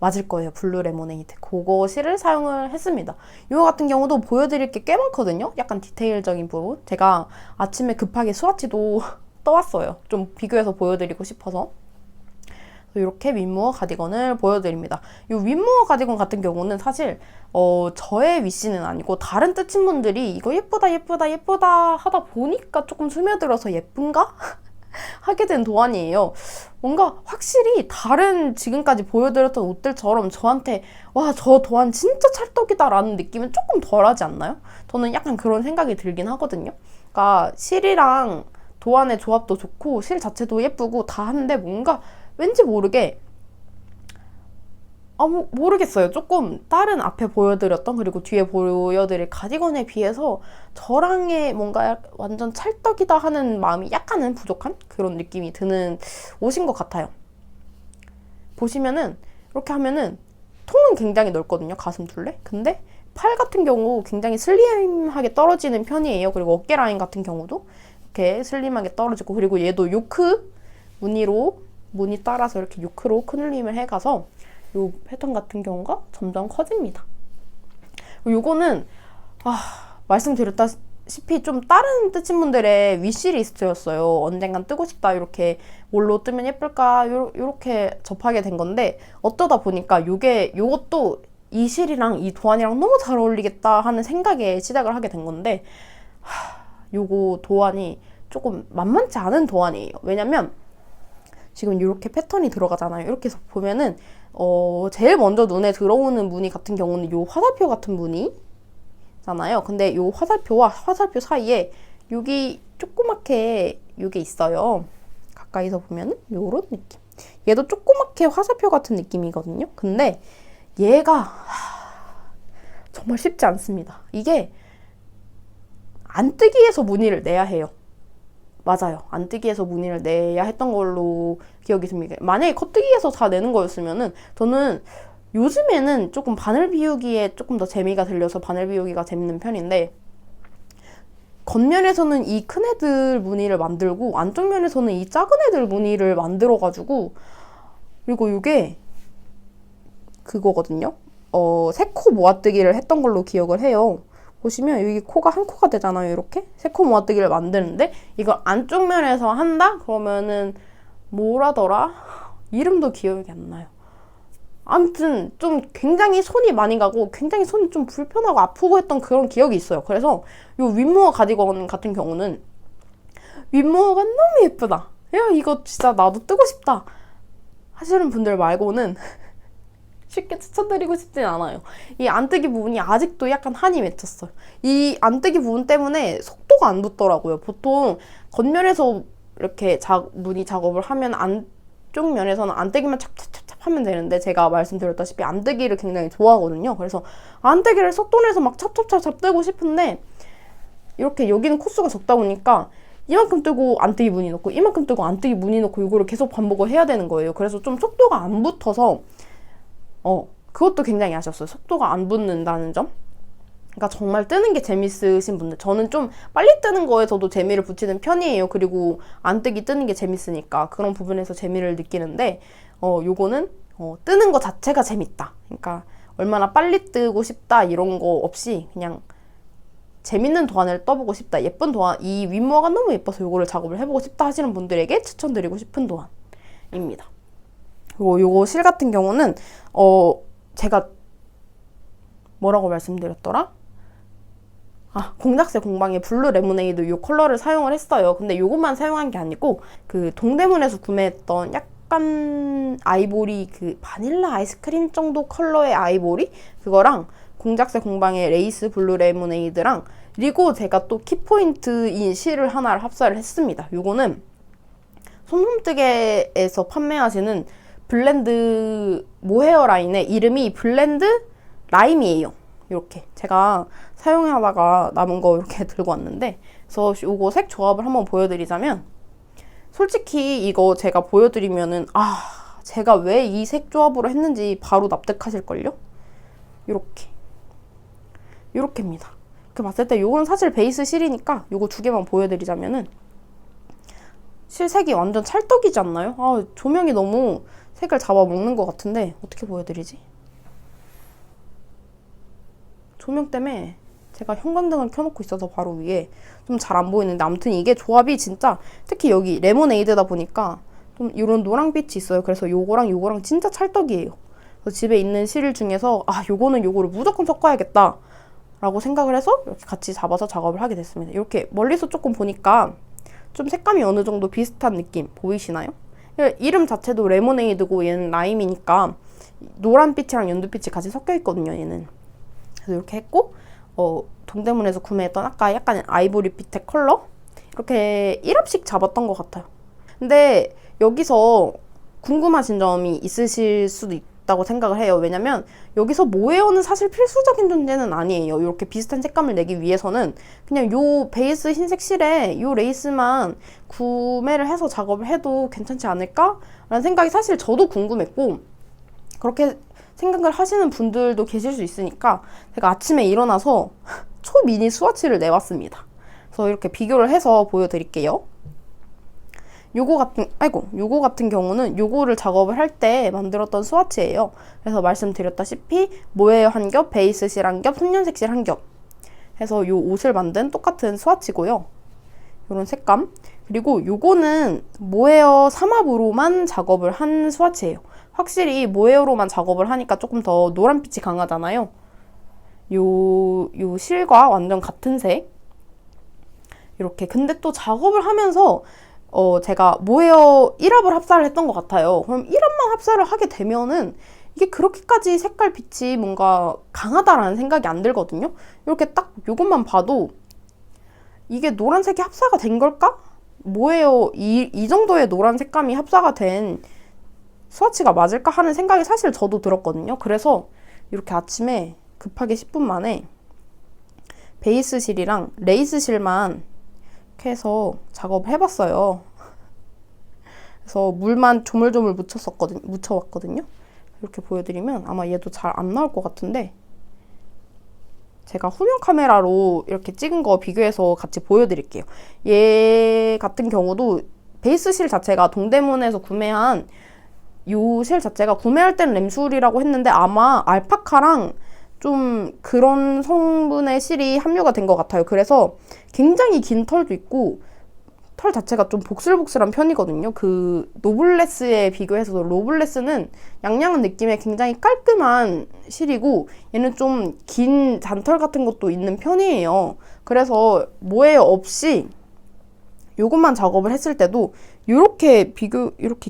맞을 거예요. 블루 레모네이드. 그거 실을 사용을 했습니다. 이거 같은 경우도 보여드릴 게 꽤 많거든요. 약간 디테일적인 부분. 제가 아침에 급하게 스와치도 떠왔어요. 좀 비교해서 보여드리고 싶어서. 이렇게 윈무어 가디건을 보여드립니다. 이 윈무어 가디건 같은 경우는 사실 저의 위시는 아니고 다른 뜨친분들이 이거 예쁘다 하다 보니까 조금 스며들어서 예쁜가? 하게 된 도안이에요. 뭔가 확실히 다른 지금까지 보여드렸던 옷들처럼 저한테 와, 저 도안 진짜 찰떡이다 라는 느낌은 조금 덜하지 않나요? 저는 약간 그런 생각이 들긴 하거든요. 그러니까 실이랑 도안의 조합도 좋고 실 자체도 예쁘고 다 한데 뭔가 왠지 모르게 모르겠어요. 조금 다른 앞에 보여드렸던 그리고 뒤에 보여드릴 가디건에 비해서 저랑의 뭔가 완전 찰떡이다 하는 마음이 약간은 부족한 그런 느낌이 드는 옷인 것 같아요. 보시면은 이렇게 하면은 통은 굉장히 넓거든요. 가슴 둘레. 근데 팔 같은 경우 굉장히 슬림하게 떨어지는 편이에요. 그리고 어깨 라인 같은 경우도 이렇게 슬림하게 떨어지고, 그리고 얘도 요크 무늬 따라서 이렇게 요크로 크늘림을 해가서 요 패턴 같은 경우가 점점 커집니다. 요거는 말씀드렸다시피 좀 다른 뜨친분들의 위시리스트였어요. 언젠간 뜨고 싶다, 이렇게 뭘로 뜨면 예쁠까 요렇게 접하게 된 건데, 어떠다 보니까 요것도 이 실이랑 이 도안이랑 너무 잘 어울리겠다 하는 생각에 시작을 하게 된 건데, 요거 도안이 조금 만만치 않은 도안이에요. 왜냐면 지금 이렇게 패턴이 들어가잖아요. 이렇게 해서 보면은 제일 먼저 눈에 들어오는 무늬 같은 경우는 요 화살표 같은 무늬잖아요. 근데 요 화살표와 화살표 사이에 여기 조그맣게 요게 있어요. 가까이서 보면은 요런 느낌. 얘도 조그맣게 화살표 같은 느낌이거든요. 근데 얘가 정말 쉽지 않습니다. 이게 안뜨기에서 무늬를 내야 해요. 맞아요. 안뜨기에서 무늬를 내야 했던 걸로 기억이 듭니다. 만약에 컷뜨기에서 다 내는 거였으면은 저는 요즘에는 조금 바늘 비우기에 조금 더 재미가 들려서 바늘 비우기가 재밌는 편인데, 겉면에서는 이 큰 애들 무늬를 만들고 안쪽 면에서는 이 작은 애들 무늬를 만들어가지고, 그리고 이게 그거거든요. 3코 모아뜨기를 했던 걸로 기억을 해요. 보시면 여기 코가 한 코가 되잖아요. 이렇게 세 코 모아뜨기를 만드는데 이걸 안쪽 면에서 한다? 그러면은 뭐라더라? 이름도 기억이 안 나요. 아무튼 좀 굉장히 손이 많이 가고 굉장히 손이 좀 불편하고 아프고 했던 그런 기억이 있어요. 그래서 이 윗모어 가디건 같은 경우는 윗모어가 너무 예쁘다. 야, 이거 진짜 나도 뜨고 싶다 하시는 분들 말고는 쉽게 추천드리고 싶진 않아요. 이 안뜨기 부분이 아직도 약간 한이 맺혔어요. 이 안뜨기 부분 때문에 속도가 안 붙더라고요. 보통 겉면에서 이렇게 무늬 작업을 하면 안쪽 면에서는 안뜨기만 찹찹찹찹 하면 되는데, 제가 말씀드렸다시피 안뜨기를 굉장히 좋아하거든요. 그래서 안뜨기를 속도 내서 막 찹찹찹찹 뜨고 싶은데 이렇게 여기는 코수가 적다 보니까 이만큼 뜨고 안뜨기 무늬 넣고 이만큼 뜨고 안뜨기 무늬 넣고 이거를 계속 반복을 해야 되는 거예요. 그래서 좀 속도가 안 붙어서 그것도 굉장히 아쉬웠어요. 속도가 안 붙는다는 점. 그러니까 정말 뜨는 게 재밌으신 분들, 저는 좀 빨리 뜨는 거에서도 재미를 붙이는 편이에요. 그리고 안뜨기 뜨는 게 재밌으니까 그런 부분에서 재미를 느끼는데 요거는 뜨는 거 자체가 재밌다. 그러니까 얼마나 빨리 뜨고 싶다 이런 거 없이 그냥 재밌는 도안을 떠보고 싶다, 예쁜 도안, 이 윗모아가 너무 예뻐서 요거를 작업을 해보고 싶다 하시는 분들에게 추천드리고 싶은 도안입니다. 그리고 요거 실 같은 경우는 제가 뭐라고 말씀드렸더라? 공작새 공방의 블루 레모네이드 요 컬러를 사용을 했어요. 근데 요것만 사용한 게 아니고 그 동대문에서 구매했던 약간 아이보리, 그 바닐라 아이스크림 정도 컬러의 아이보리, 그거랑 공작새 공방의 레이스 블루 레모네이드랑, 그리고 제가 또 키포인트인 실을 하나를 합사를 했습니다. 요거는 손솜뜨개에서 판매하시는 블렌드 모헤어 라인의 이름이 블렌드 라임이에요. 이렇게 제가 사용하다가 남은 거 이렇게 들고 왔는데, 그래서 요거 색 조합을 한번 보여드리자면, 솔직히 이거 제가 보여드리면은 제가 왜 이 색 조합으로 했는지 바로 납득하실걸요? 요렇게입니다. 이렇게 봤을 때 요건 사실 베이스 실이니까 요거 두 개만 보여드리자면은, 실색이 완전 찰떡이지 않나요? 조명이 너무 색을 잡아먹는 것 같은데 어떻게 보여드리지? 조명 때문에 제가 형광등을 켜놓고 있어서 바로 위에 좀 잘 안 보이는데, 아무튼 이게 조합이 진짜, 특히 여기 레모네이드다 보니까 좀 이런 노랑빛이 있어요. 그래서 요거랑 진짜 찰떡이에요. 그래서 집에 있는 실 중에서 요거는 요거를 무조건 섞어야겠다 라고 생각을 해서 이렇게 같이 잡아서 작업을 하게 됐습니다. 이렇게 멀리서 조금 보니까 좀 색감이 어느 정도 비슷한 느낌 보이시나요? 이름 자체도 레모네이드고 얘는 라임이니까 노란빛이랑 연두빛이 같이 섞여 있거든요, 얘는. 그래서 이렇게 했고, 동대문에서 구매했던 아까 약간 아이보리빛의 컬러? 이렇게 1합씩 잡았던 것 같아요. 근데 여기서 궁금하신 점이 있으실 수도 있다고 생각을 해요. 왜냐면 여기서 모헤어는 사실 필수적인 존재는 아니에요. 이렇게 비슷한 색감을 내기 위해서는 그냥 요 베이스 흰색 실에 요 레이스만 구매를 해서 작업을 해도 괜찮지 않을까? 라는 생각이 사실 저도 궁금했고, 그렇게 생각을 하시는 분들도 계실 수 있으니까 제가 아침에 일어나서 초미니 스와치를 내봤습니다. 그래서 이렇게 비교를 해서 보여드릴게요. 요거 같은 경우는 요거를 작업을 할 때 만들었던 스와치예요. 그래서 말씀드렸다시피 모헤어 한 겹, 베이스 실 한 겹, 손연색 실 한 겹 해서 요 옷을 만든 똑같은 스와치고요. 요런 색감. 그리고 요거는 모헤어 삼합으로만 작업을 한 스와치예요. 확실히 모헤어로만 작업을 하니까 조금 더 노란빛이 강하잖아요. 요 실과 완전 같은 색. 이렇게. 근데 또 작업을 하면서 제가 모헤어 1합을 합사를 했던 것 같아요. 그럼 1합만 합사를 하게 되면은 이게 그렇게까지 색깔 빛이 뭔가 강하다라는 생각이 안 들거든요. 이렇게 딱 요것만 봐도 이게 노란색이 합사가 된 걸까? 모헤어 이 정도의 노란 색감이 합사가 된 스와치가 맞을까 하는 생각이 사실 저도 들었거든요. 그래서 이렇게 아침에 급하게 10분 만에 베이스 실이랑 레이스 실만 이렇게 해서 작업을 해봤어요. 그래서 물만 조물조물 묻혀왔거든요. 이렇게 보여드리면 아마 얘도 잘 안 나올 것 같은데, 제가 후면 카메라로 이렇게 찍은 거 비교해서 같이 보여드릴게요. 얘 같은 경우도 베이스 실 자체가 동대문에서 구매한 요 실 자체가 구매할 때는 램술이라고 했는데 아마 알파카랑 좀 그런 성분의 실이 함유가 된 것 같아요. 그래서 굉장히 긴 털도 있고 털 자체가 좀 복슬복슬한 편이거든요. 그 노블레스에 비교해서도 로블레스는 양양한 느낌의 굉장히 깔끔한 실이고 얘는 좀 긴 잔털 같은 것도 있는 편이에요. 그래서 모헤어 없이 요것만 작업을 했을 때도 이렇게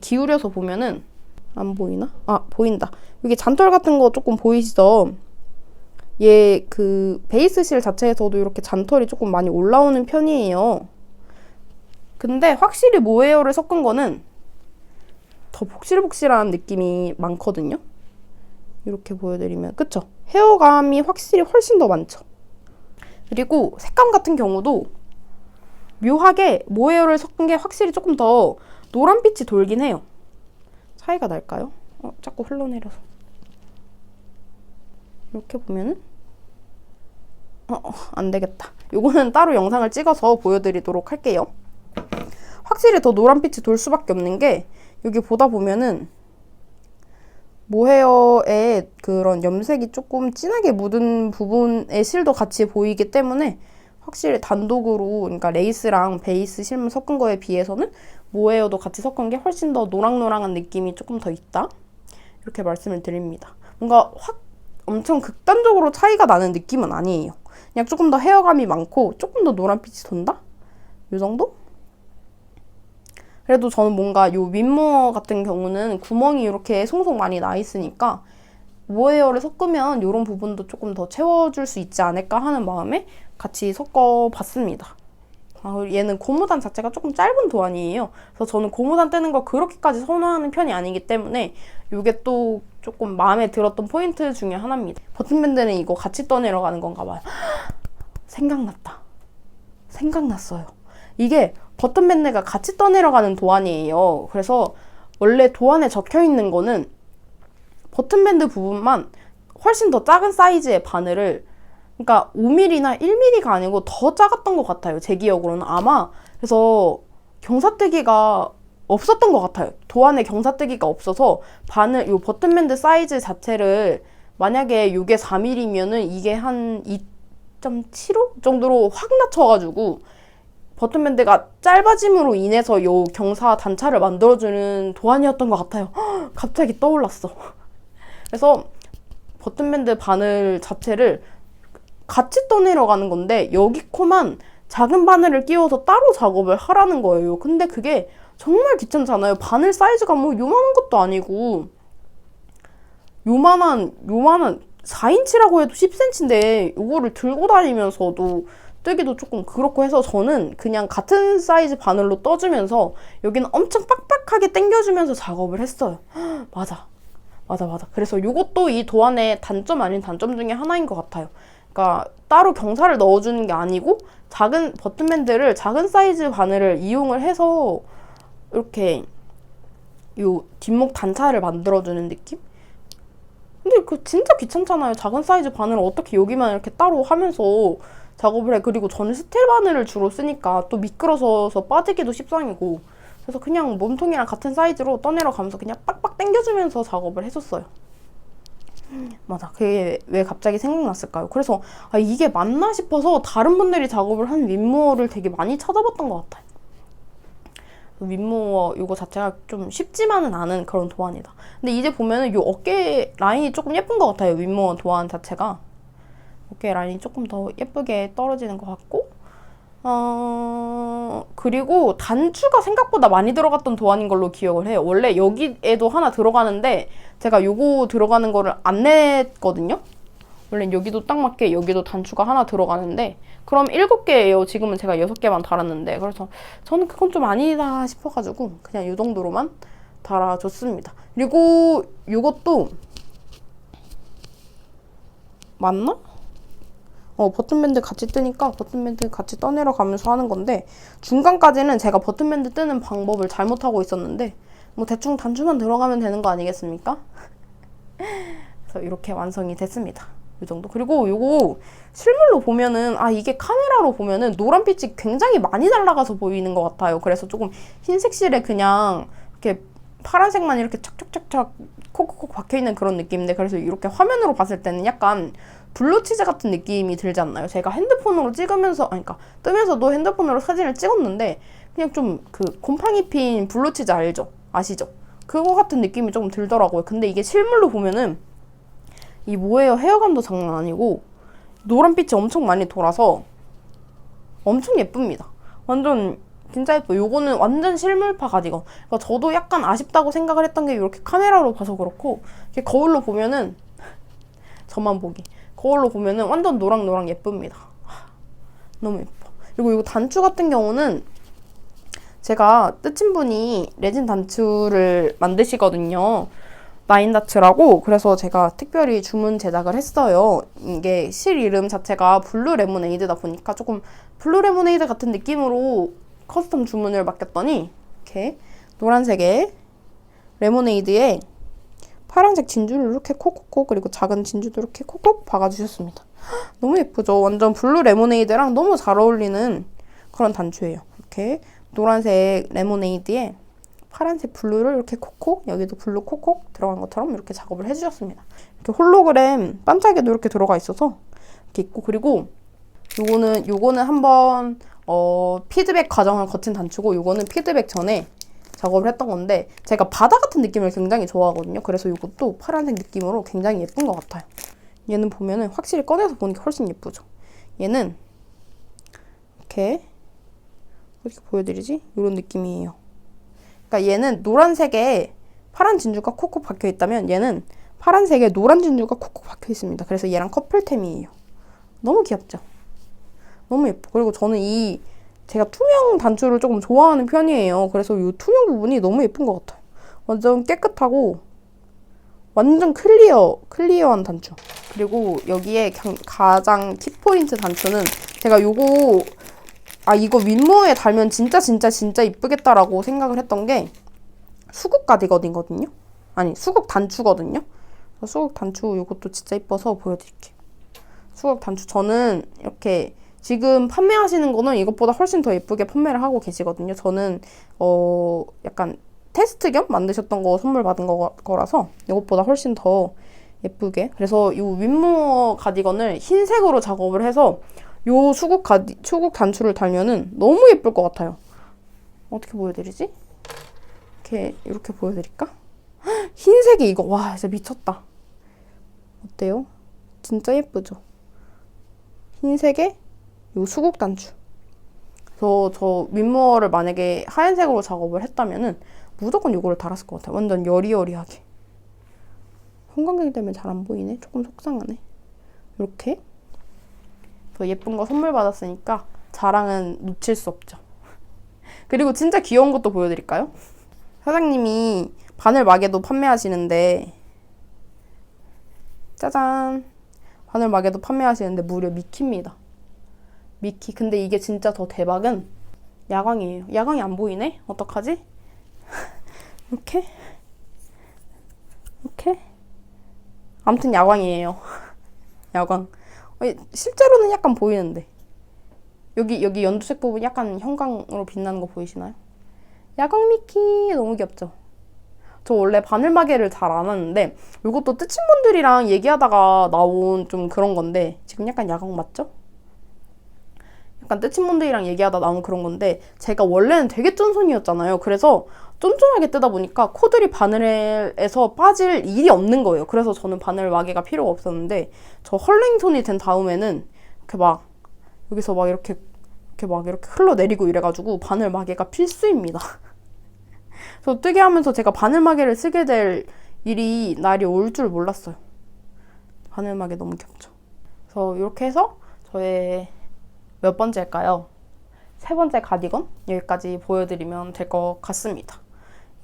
기울여서 보면은 안 보이나? 아, 보인다. 여기 잔털 같은 거 조금 보이시죠? 얘 그 베이스 실 자체에서도 이렇게 잔털이 조금 많이 올라오는 편이에요. 근데 확실히 모헤어를 섞은 거는 더 복실복실한 느낌이 많거든요. 이렇게 보여드리면 그쵸? 헤어감이 확실히 훨씬 더 많죠. 그리고 색감 같은 경우도 묘하게 모헤어를 섞은 게 확실히 조금 더 노란빛이 돌긴 해요. 차이가 날까요? 자꾸 흘러내려서. 이렇게 보면은 안 되겠다. 요거는 따로 영상을 찍어서 보여드리도록 할게요. 확실히 더 노란빛이 돌 수밖에 없는 게 여기 보다 보면은 모헤어에 그런 염색이 조금 진하게 묻은 부분의 실도 같이 보이기 때문에 확실히 단독으로, 그러니까 레이스랑 베이스 실물 섞은 거에 비해서는 모헤어도 같이 섞은 게 훨씬 더 노랑노랑한 느낌이 조금 더 있다. 이렇게 말씀을 드립니다. 뭔가 확 엄청 극단적으로 차이가 나는 느낌은 아니에요. 그냥 조금 더 헤어감이 많고 조금 더 노란빛이 돈다? 이 정도? 그래도 저는 뭔가 요 윗모어 같은 경우는 구멍이 이렇게 송송 많이 나 있으니까 모헤어를 섞으면 이런 부분도 조금 더 채워줄 수 있지 않을까 하는 마음에 같이 섞어봤습니다. 얘는 고무단 자체가 조금 짧은 도안이에요. 그래서 저는 고무단 떼는 거 그렇게까지 선호하는 편이 아니기 때문에 이게 또 조금 마음에 들었던 포인트 중에 하나입니다. 버튼밴드는 이거 같이 떠내려 가는 건가 봐요. 생각났다. 생각났어요. 이게 버튼밴드가 같이 떠내려가는 도안이에요. 그래서 원래 도안에 적혀있는 거는 버튼밴드 부분만 훨씬 더 작은 사이즈의 바늘을, 그러니까 5mm나 1mm가 아니고 더 작았던 것 같아요. 제 기억으로는 아마. 그래서 경사뜨기가 없었던 것 같아요. 도안에 경사뜨기가 없어서 바늘, 요 버튼밴드 사이즈 자체를 만약에 이게 4mm면은 이게 한 2.75 정도로 확 낮춰가지고 버튼밴드가 짧아짐으로 인해서 요 경사 단차를 만들어주는 도안이었던 것 같아요. 갑자기 떠올랐어. 그래서 버튼밴드 바늘 자체를 같이 떠내려가는 건데 여기 코만 작은 바늘을 끼워서 따로 작업을 하라는 거예요. 근데 그게 정말 귀찮잖아요. 바늘 사이즈가 뭐 요만한 것도 아니고 요만한 4인치라고 해도 10cm인데 요거를 들고 다니면서도 뜨기도 조금 그렇고 해서 저는 그냥 같은 사이즈 바늘로 떠주면서 여기는 엄청 빡빡하게 당겨주면서 작업을 했어요. 맞아. 그래서 이것도 이 도안의 단점 아닌 단점 중에 하나인 것 같아요. 그러니까 따로 경사를 넣어주는 게 아니고 작은 버튼밴드를 작은 사이즈 바늘을 이용을 해서 이렇게 요 뒷목 단차를 만들어주는 느낌? 근데 그 진짜 귀찮잖아요. 작은 사이즈 바늘을 어떻게 여기만 이렇게 따로 하면서 작업을 해. 그리고 저는 스틸 바늘을 주로 쓰니까 또 미끄러져서 빠지기도 십상이고, 그래서 그냥 몸통이랑 같은 사이즈로 떠내려 가면서 그냥 빡빡 당겨주면서 작업을 했었어요. 맞아. 그게 왜 갑자기 생각났을까요? 그래서 이게 맞나 싶어서 다른 분들이 작업을 한 윗모어를 되게 많이 찾아봤던 것 같아요. 윗모어 이거 자체가 좀 쉽지만은 않은 그런 도안이다. 근데 이제 보면은 요 어깨 라인이 조금 예쁜 것 같아요. 윗모어 도안 자체가. 어깨 라인이 조금 더 예쁘게 떨어지는 것 같고, 그리고 단추가 생각보다 많이 들어갔던 도안인 걸로 기억을 해요. 원래 여기에도 하나 들어가는데 제가 요거 들어가는 거를 안 냈거든요. 원래 여기도 딱 맞게 여기도 단추가 하나 들어가는데 그럼 7개예요. 지금은 제가 6개만 달았는데, 그래서 저는 그건 좀 아니다 싶어가지고 그냥 이 정도로만 달아줬습니다. 그리고 요것도 맞나? 버튼밴드 같이 뜨니까 버튼밴드 같이 떠내려 가면서 하는 건데, 중간까지는 제가 버튼밴드 뜨는 방법을 잘못하고 있었는데 뭐 대충 단추만 들어가면 되는 거 아니겠습니까? 그래서 이렇게 완성이 됐습니다. 이 정도. 그리고 요거 실물로 보면은 이게 카메라로 보면은 노란빛이 굉장히 많이 날아가서 보이는 것 같아요. 그래서 조금 흰색 실에 그냥 이렇게 파란색만 이렇게 착착착착 콕콕콕 박혀있는 그런 느낌인데, 그래서 이렇게 화면으로 봤을 때는 약간 블루치즈 같은 느낌이 들지 않나요? 제가 핸드폰으로 찍으면서, 아니, 그러니까 뜨면서도 핸드폰으로 사진을 찍었는데 그냥 좀 그 곰팡이 핀 블루치즈 알죠? 아시죠? 그거 같은 느낌이 조금 들더라고요. 근데 이게 실물로 보면은 이 모헤어 헤어감도 장난 아니고 노란빛이 엄청 많이 돌아서 엄청 예쁩니다. 완전 진짜 예뻐요. 요거는 완전 실물파 가디건. 그러니까 저도 약간 아쉽다고 생각을 했던 게 이렇게 카메라로 봐서 그렇고 이렇게 거울로 보면은 저만 보기. 거울로 보면은 완전 노랑노랑 예쁩니다. 너무 예뻐. 그리고 이거 단추 같은 경우는 제가 뜨친 분이 레진 단추를 만드시거든요. 나인다츠라고. 그래서 제가 특별히 주문 제작을 했어요. 이게 실 이름 자체가 블루 레모네이드다 보니까 조금 블루 레모네이드 같은 느낌으로 커스텀 주문을 맡겼더니 이렇게 노란색의 레모네이드에 파란색 진주를 이렇게 콕콕콕 그리고 작은 진주도 이렇게 콕콕 박아주셨습니다. 너무 예쁘죠? 완전 블루 레모네이드랑 너무 잘 어울리는 그런 단추예요. 이렇게 노란색 레모네이드에 파란색 블루를 이렇게 콕콕, 여기도 블루 콕콕 들어간 것처럼 이렇게 작업을 해주셨습니다. 이렇게 홀로그램 반짝이도 이렇게 들어가 있어서 이렇게 있고, 그리고 요거는 한번 피드백 과정을 거친 단추고, 요거는 피드백 전에 작업을 했던 건데 제가 바다 같은 느낌을 굉장히 좋아하거든요. 그래서 이것도 파란색 느낌으로 굉장히 예쁜 것 같아요. 얘는 보면은 확실히 꺼내서 보는 게 훨씬 예쁘죠. 얘는 이렇게 어떻게 보여드리지? 이런 느낌이에요. 그러니까 얘는 노란색에 파란 진주가 콕콕 박혀 있다면 얘는 파란색에 노란 진주가 콕콕 박혀 있습니다. 그래서 얘랑 커플템이에요. 너무 귀엽죠? 너무 예뻐. 그리고 저는 제가 투명 단추를 조금 좋아하는 편이에요. 그래서 이 투명 부분이 너무 예쁜 것 같아요. 완전 깨끗하고 완전 클리어한 단추. 그리고 여기에 가장 키포인트 단추는 제가 이거 윗모에 달면 진짜 이쁘겠다라고 생각을 했던 게 수국 가디건이거든요. 아니, 수국 단추거든요. 수국 단추 이것도 진짜 이뻐서 보여드릴게요. 수국 단추 저는 이렇게 지금 판매하시는 거는 이것보다 훨씬 더 예쁘게 판매를 하고 계시거든요. 저는 약간 테스트 겸 만드셨던 거 선물 받은 거라서 이것보다 훨씬 더 예쁘게. 그래서 이 윗모어 가디건을 흰색으로 작업을 해서 요 수국 단추를 달면은 너무 예쁠 것 같아요. 어떻게 보여드리지? 이렇게 보여드릴까? 흰색이 이거 와 진짜 미쳤다. 어때요? 진짜 예쁘죠? 흰색에 요 수국 단추. 그래서 저 윗모어를 만약에 하얀색으로 작업을 했다면은 무조건 이거를 달았을 것 같아요. 완전 여리여리하게. 형광등 때문에 잘 안 보이네. 조금 속상하네. 이렇게 더 예쁜 거 선물 받았으니까 자랑은 놓칠 수 없죠. 그리고 진짜 귀여운 것도 보여드릴까요? 사장님이 바늘 마개도 판매하시는데 짜잔! 바늘 마개도 판매하시는데 무려 미키입니다. 미키. 근데 이게 진짜 더 대박은 야광이에요. 야광이 안 보이네? 어떡하지? 이렇게 아무튼 야광이에요. 야광. 실제로는 약간 보이는데 여기 연두색 부분 약간 형광으로 빛나는 거 보이시나요? 야광 미키 너무 귀엽죠? 저 원래 바늘마개를 잘 안 하는데 이것도 뜨친 분들이랑 얘기하다가 나온 좀 그런 건데 지금 약간 야광 맞죠? 약간 뜨친 분들이랑 얘기하다 나온 그런 건데 제가 원래는 되게 쫀손이었잖아요. 그래서 쫀쫀하게 뜨다 보니까 코들이 바늘에서 빠질 일이 없는 거예요. 그래서 저는 바늘 마개가 필요가 없었는데 저 헐랭손이 된 다음에는 이렇게 막 여기서 막 이렇게 흘러내리고 이래가지고 바늘 마개가 필수입니다. 저 뜨게 하면서 제가 바늘 마개를 쓰게 될 날이 올 줄 몰랐어요. 바늘 마개 너무 귀엽죠. 그래서 이렇게 해서 저의 몇 번째일까요? 3번째 가디건 여기까지 보여드리면 될 것 같습니다.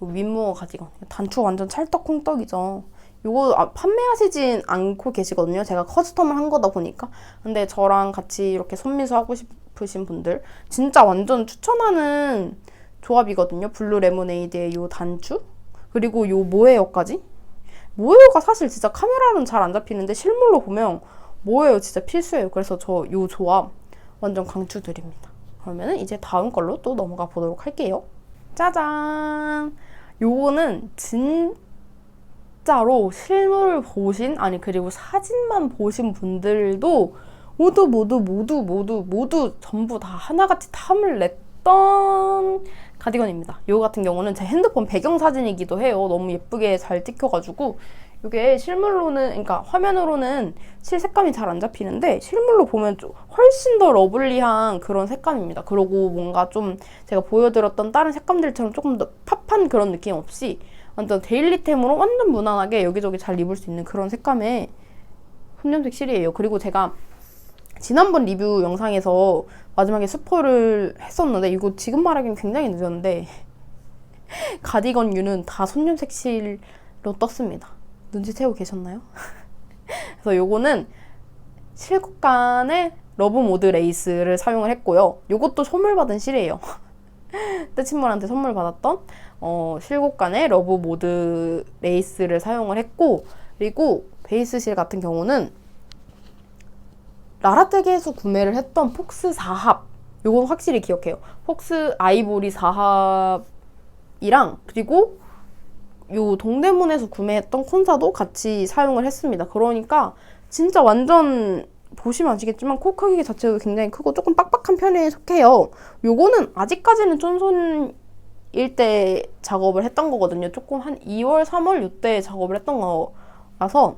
윗모어 가디건 단추 완전 찰떡콩떡이죠. 이거 판매하시진 않고 계시거든요. 제가 커스텀을 한 거다 보니까. 근데 저랑 같이 이렇게 손미수 하고 싶으신 분들 진짜 완전 추천하는 조합이거든요. 블루 레모네이드의 이 단추 그리고 이 모헤어까지. 모헤어가 사실 진짜 카메라는 잘 안 잡히는데 실물로 보면 모헤어 진짜 필수예요. 그래서 저 이 조합 완전 강추드립니다. 그러면은 이제 다음 걸로 또 넘어가 보도록 할게요. 짜잔! 요거는 진짜로 실물 보신, 아니 그리고 사진만 보신 분들도 모두 전부 다 하나같이 탐을 냈던 가디건입니다. 이거 같은 경우는 제 핸드폰 배경사진이기도 해요. 너무 예쁘게 잘 찍혀가지고. 이게 실물로는, 그러니까 화면으로는 실색감이 잘 안 잡히는데 실물로 보면 좀 훨씬 더 러블리한 그런 색감입니다. 그리고 뭔가 좀 제가 보여드렸던 다른 색감들처럼 조금 더 팝한 그런 느낌 없이 완전 데일리템으로 완전 무난하게 여기저기 잘 입을 수 있는 그런 색감의 손염색 실이에요. 그리고 제가 지난번 리뷰 영상에서 마지막에 스포를 했었는데 이거 지금 말하기는 굉장히 늦었는데 가디건 U는 다 손염색 실로 떴습니다. 눈치채고 계셨나요? 그래서 요거는 실국간의 러브 모드 레이스를 사용을 했고요. 요것도 선물 받은 실이에요. 떼친물한테 선물 받았던 실국간의 러브 모드 레이스를 사용을 했고, 그리고 베이스 실 같은 경우는 라라떼기에서 구매를 했던 폭스 4합, 요건 확실히 기억해요. 폭스 아이보리 4합이랑 그리고 요 동대문에서 구매했던 콘사도 같이 사용을 했습니다. 그러니까 진짜 완전 보시면 아시겠지만 코 크기 자체도 굉장히 크고 조금 빡빡한 편에 속해요. 요거는 아직까지는 쫀손일 때 작업을 했던 거거든요. 조금 한 2월, 3월 요때 작업을 했던 거라서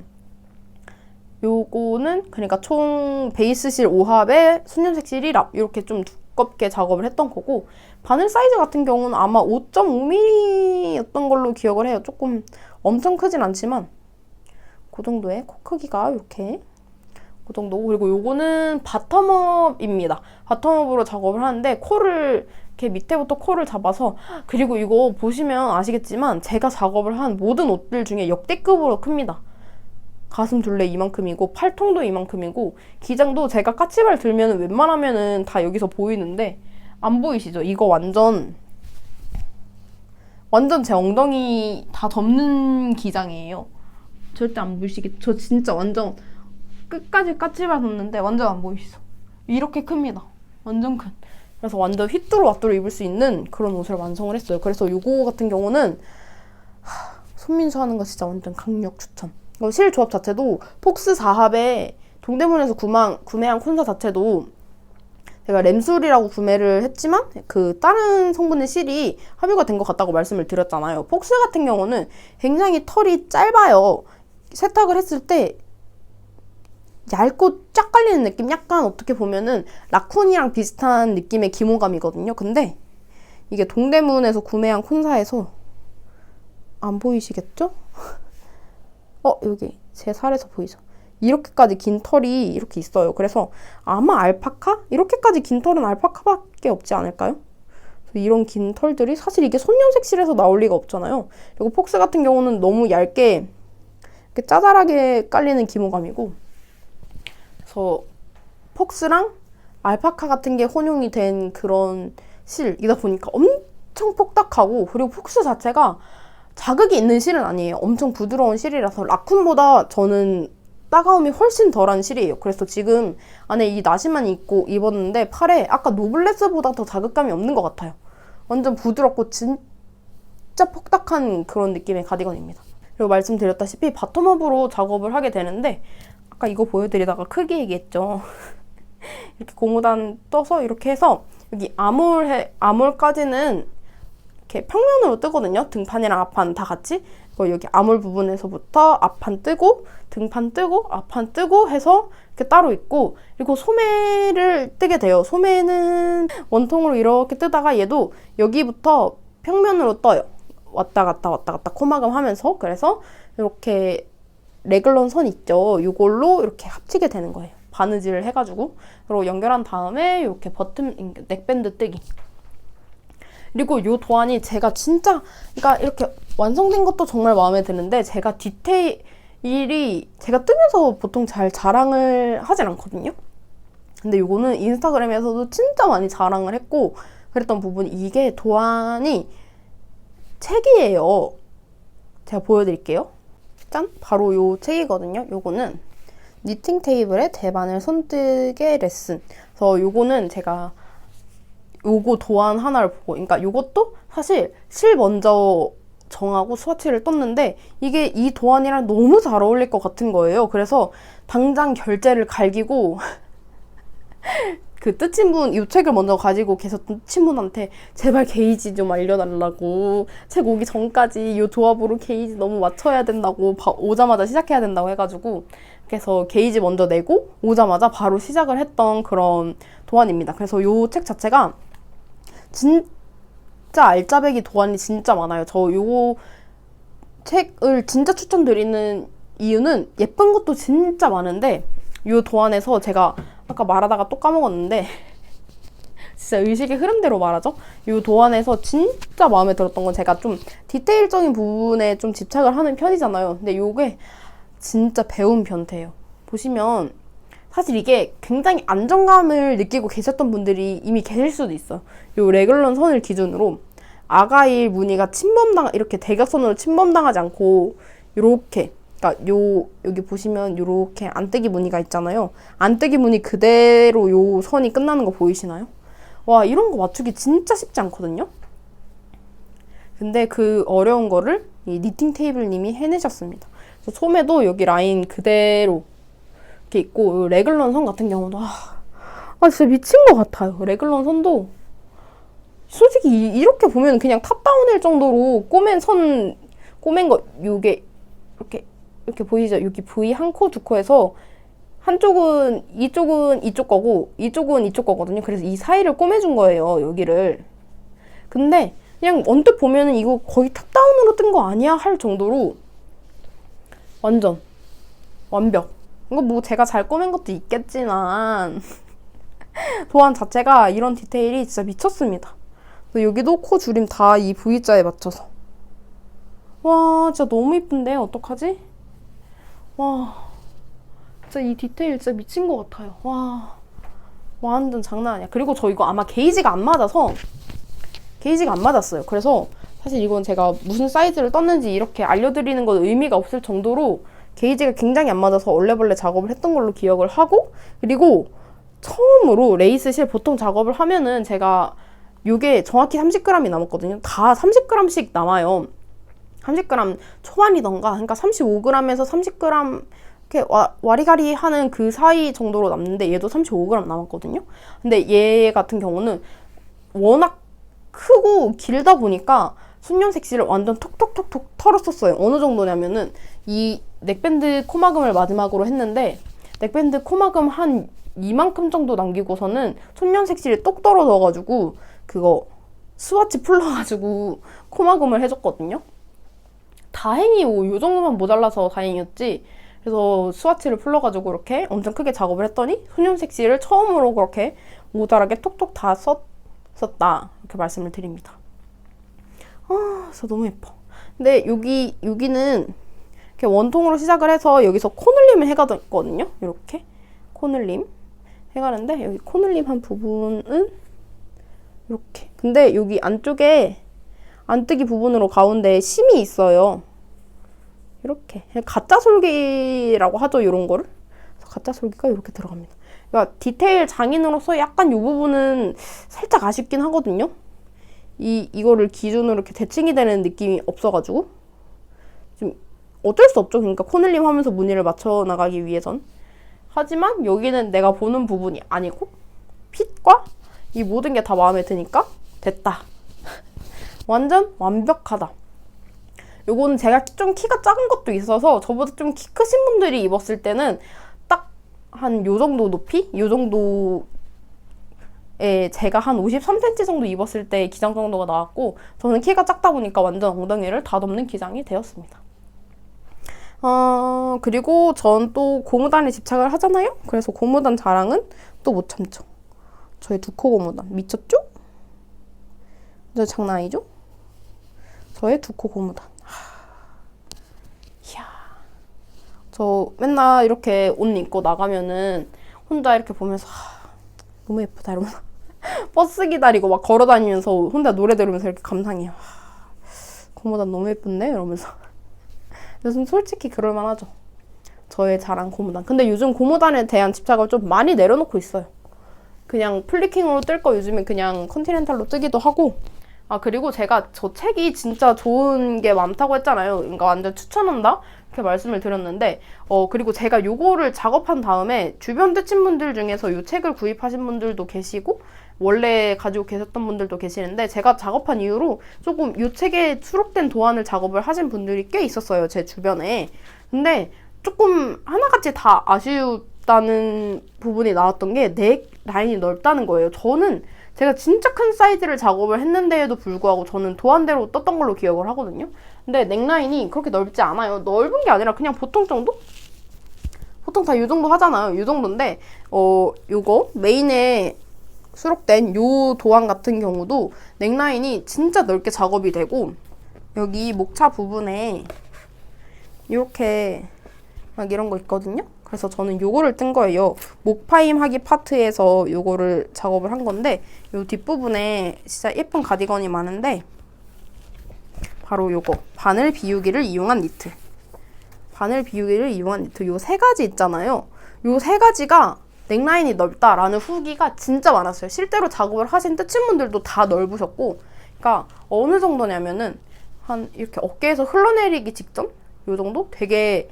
요거는 그러니까 총 베이스실 5합에 순염색 실 1합 이렇게 좀 두껍게 작업을 했던 거고, 바늘 사이즈 같은 경우는 아마 5.5mm였던 걸로 기억을 해요. 조금 엄청 크진 않지만 그 정도의 코 크기가 이렇게 그 정도고, 그리고 요거는 바텀업입니다. 바텀업으로 작업을 하는데 코를 이렇게 밑에부터 코를 잡아서, 그리고 이거 보시면 아시겠지만 제가 작업을 한 모든 옷들 중에 역대급으로 큽니다. 가슴 둘레 이만큼이고 팔통도 이만큼이고 기장도 제가 까치발 들면 웬만하면은 다 여기서 보이는데 안 보이시죠? 이거 완전 제 엉덩이 다 덮는 기장이에요. 절대 안 보이시겠죠? 저 진짜 완전 끝까지 까치발 뒀는데 완전 안 보이시죠? 이렇게 큽니다. 완전 큰. 그래서 완전 휘뚜루마뚜루 입을 수 있는 그런 옷을 완성을 했어요. 그래서 요거 같은 경우는 손민수 하는 거 진짜 완전 강력 추천. 실 조합 자체도 폭스 4합에 동대문에서 구매한 콘사 자체도 제가 램술이라고 구매를 했지만 그 다른 성분의 실이 함유가 된 것 같다고 말씀을 드렸잖아요. 폭스 같은 경우는 굉장히 털이 짧아요. 세탁을 했을 때 얇고 쫙 깔리는 느낌? 약간 어떻게 보면은 라쿤이랑 비슷한 느낌의 기모감이거든요. 근데 이게 동대문에서 구매한 콘사에서 안 보이시겠죠? 여기 제 살에서 보이죠? 이렇게까지 긴 털이 이렇게 있어요. 그래서 아마 알파카? 이렇게까지 긴 털은 알파카밖에 없지 않을까요? 이런 긴 털들이 사실 이게 손염색 실에서 나올 리가 없잖아요. 그리고 폭스 같은 경우는 너무 얇게 이렇게 짜잘하게 깔리는 기모감이고, 그래서 폭스랑 알파카 같은 게 혼용이 된 그런 실이다 보니까 엄청 뻑딱하고, 그리고 폭스 자체가 자극이 있는 실은 아니에요. 엄청 부드러운 실이라서 라쿤보다 저는 따가움이 훨씬 덜한 실이에요. 그래서 지금 안에 이 나시만 입었는데 팔에 아까 노블레스보다 더 자극감이 없는 것 같아요. 완전 부드럽고 진짜 퍽딱한 그런 느낌의 가디건입니다. 그리고 말씀드렸다시피 바텀업으로 작업을 하게 되는데 아까 이거 보여드리다가 크게 얘기했죠. 이렇게 고무단 떠서 이렇게 해서 여기 암홀까지는 이렇게 평면으로 뜨거든요. 등판이랑 앞판 다 같이. 여기 암홀 부분에서부터 앞판 뜨고 등판 뜨고 앞판 뜨고 해서 이렇게 따로 있고, 그리고 소매를 뜨게 돼요. 소매는 원통으로 이렇게 뜨다가 얘도 여기부터 평면으로 떠요. 왔다 갔다 코마금 하면서. 그래서 이렇게 레글런 선 있죠. 이걸로 이렇게 합치게 되는 거예요. 바느질을 해가지고. 그리고 연결한 다음에 이렇게 버튼, 넥밴드 뜨기. 그리고 요 도안이 제가 진짜, 그러니까 이렇게 완성된 것도 정말 마음에 드는데 제가 디테일이 제가 뜨면서 보통 잘 자랑을 하진 않거든요. 근데 요거는 인스타그램에서도 진짜 많이 자랑을 했고 그랬던 부분이, 이게 도안이 책이에요. 제가 보여드릴게요. 짠! 바로 요 책이거든요. 요거는 니팅 테이블의 대바늘 손뜨개 레슨. 그래서 요거는 제가 요거 도안 하나를 보고, 그러니까 요것도 사실 실 먼저 정하고 스와치를 떴는데 이게 이 도안이랑 너무 잘 어울릴 것 같은 거예요. 그래서 당장 결제를 갈기고 그 뜨친 분, 이 책을 먼저 가지고 계셨던 뜨친 분한테 제발 게이지 좀 알려달라고, 책 오기 전까지 이 조합으로 게이지 너무 맞춰야 된다고, 오자마자 시작해야 된다고 해가지고 그래서 게이지 먼저 내고 오자마자 바로 시작을 했던 그런 도안입니다. 그래서 이 책 자체가 진짜 알짜배기 도안이 진짜 많아요. 저 요 책을 진짜 추천드리는 이유는 예쁜 것도 진짜 많은데 요 도안에서 제가 아까 말하다가 또 까먹었는데 진짜 의식의 흐름대로 말하죠. 이 도안에서 진짜 마음에 들었던 건 제가 좀 디테일적인 부분에 좀 집착을 하는 편이잖아요. 근데 요게 진짜 배운 변태예요. 보시면 사실 이게 굉장히 안정감을 느끼고 계셨던 분들이 이미 계실 수도 있어요. 요 레글런 선을 기준으로 아가일 무늬가 이렇게 대각선으로 침범당하지 않고 요렇게, 그러니까 여기 보시면 요렇게 안뜨기 무늬가 있잖아요. 안뜨기 무늬 그대로 요 선이 끝나는 거 보이시나요? 와, 이런 거 맞추기 진짜 쉽지 않거든요. 근데 그 어려운 거를 이 니팅 테이블 님이 해내셨습니다. 그래서 소매도 여기 라인 그대로 이렇게 있고, 요 레글런 선 같은 경우도 진짜 미친 것 같아요. 레글런 선도 솔직히 이렇게 보면 그냥 탑다운일 정도로 꼬맨 거 요게 이렇게 보이죠? 여기 V 한 코, 두 코에서 이쪽은 이쪽 거고 이쪽은 이쪽 거거든요. 그래서 이 사이를 꼬매준 거예요, 여기를. 근데 그냥 언뜻 보면은 이거 거의 탑다운으로 뜬 거 아니야? 할 정도로 완전 완벽. 이거 뭐 제가 잘 꼬맨 것도 있겠지만 도안 자체가 이런 디테일이 진짜 미쳤습니다. 여기도 코 줄임 다 이 V자에 맞춰서. 와, 진짜 너무 이쁜데 어떡하지? 와, 진짜 이 디테일 진짜 미친 것 같아요. 와, 완전 장난 아니야. 그리고 저 이거 아마 게이지가 안 맞았어요. 그래서 사실 이건 제가 무슨 사이즈를 떴는지 이렇게 알려드리는 건 의미가 없을 정도로 게이지가 굉장히 안 맞아서 얼레벌레 작업을 했던 걸로 기억을 하고, 그리고 처음으로 레이스 실 보통 작업을 하면은 제가 요게 정확히 30g이 남았거든요. 다 30g씩 남아요. 30g 초반이던가, 그러니까 35g에서 30g 이렇게 와리가리 하는 그 사이 정도로 남는데 얘도 35g 남았거든요. 근데 얘 같은 경우는 워낙 크고 길다 보니까 순년 색시를 완전 톡톡톡톡 털었었어요. 어느 정도냐면은 이 넥밴드 코막음을 마지막으로 했는데 넥밴드 코막음 한 이만큼 정도 남기고서는 순년 색시를 똑 떨어져가지고 그거 스와치 풀러가지고 코막음을 해줬거든요. 다행히 요 정도만 모자라서 다행이었지. 그래서 스와치를 풀러가지고 이렇게 엄청 크게 작업을 했더니 소년색시를 처음으로 그렇게 모자라게 톡톡 다 썼다, 이렇게 말씀을 드립니다. 진짜 너무 예뻐. 근데 여기는 이렇게 원통으로 시작을 해서 여기서 코늘림을 해가거든요. 이렇게 코늘림 해가는데 여기 코늘림 한 부분은 이렇게. 근데 여기 안쪽에 안뜨기 부분으로 가운데 심이 있어요. 이렇게 가짜 솔기라고 하죠, 이런 거를. 그래서 가짜 솔기가 이렇게 들어갑니다. 그러니까 디테일 장인으로서 약간 이 부분은 살짝 아쉽긴 하거든요. 이거를 기준으로 이렇게 대칭이 되는 느낌이 없어가지고 좀 어쩔 수 없죠. 그러니까 코늘림 하면서 무늬를 맞춰 나가기 위해선. 하지만 여기는 내가 보는 부분이 아니고 핏과 이 모든 게 다 마음에 드니까 됐다. 완전 완벽하다. 요거는 제가 좀 키가 작은 것도 있어서 저보다 좀 키 크신 분들이 입었을 때는 딱 한 요 정도 높이? 요 정도에 제가 한 53cm 정도 입었을 때 기장 정도가 나왔고, 저는 키가 작다 보니까 완전 엉덩이를 다 덮는 기장이 되었습니다. 그리고 전 또 고무단에 집착을 하잖아요? 그래서 고무단 자랑은 또 못 참죠. 저의 두코 고무단. 미쳤죠? 진짜 장난 아니죠? 저의 두코 고무단. 이야. 저 맨날 이렇게 옷 입고 나가면은 혼자 이렇게 보면서 너무 예쁘다 이러면서 버스 기다리고 막 걸어 다니면서 혼자 노래 들으면서 이렇게 감상해요. 고무단 너무 예쁜데? 이러면서. 요즘 솔직히 그럴만하죠. 저의 자랑 고무단. 근데 요즘 고무단에 대한 집착을 좀 많이 내려놓고 있어요. 그냥 플리킹으로 뜰 거 요즘에 그냥 컨티넨탈로 뜨기도 하고, 아, 그리고 제가 저 책이 진짜 좋은 게 많다고 했잖아요. 그러니까 완전 추천한다? 이렇게 말씀을 드렸는데, 그리고 제가 요거를 작업한 다음에 주변 뜨친분들 중에서 요 책을 구입하신 분들도 계시고, 원래 가지고 계셨던 분들도 계시는데, 제가 작업한 이후로 조금 요 책에 수록된 도안을 작업을 하신 분들이 꽤 있었어요. 제 주변에. 근데 조금 하나같이 다 아쉬웠다는 부분이 나왔던 게 넥 라인이 넓다는 거예요. 저는 제가 진짜 큰 사이즈를 작업을 했는데에도 불구하고 저는 도안대로 떴던 걸로 기억을 하거든요. 근데 넥라인이 그렇게 넓지 않아요. 넓은 게 아니라 그냥 보통 정도? 보통 다 요 정도 하잖아요. 요 정도인데 요거 메인에 수록된 요 도안 같은 경우도 넥라인이 진짜 넓게 작업이 되고, 여기 목차 부분에 이렇게 막 이런 거 있거든요. 그래서 저는 요거를 뜬 거예요. 목파임 하기 파트에서 요거를 작업을 한 건데, 요 뒷부분에 진짜 예쁜 가디건이 많은데, 바로 요거 바늘 비우기를 이용한 니트. 바늘 비우기를 이용한 니트 요 세 가지 있잖아요. 요 세 가지가 넥라인이 넓다라는 후기가 진짜 많았어요. 실제로 작업을 하신 뜨친분들도 다 넓으셨고, 그러니까 어느 정도냐면은 한 이렇게 어깨에서 흘러내리기 직전? 요 정도? 되게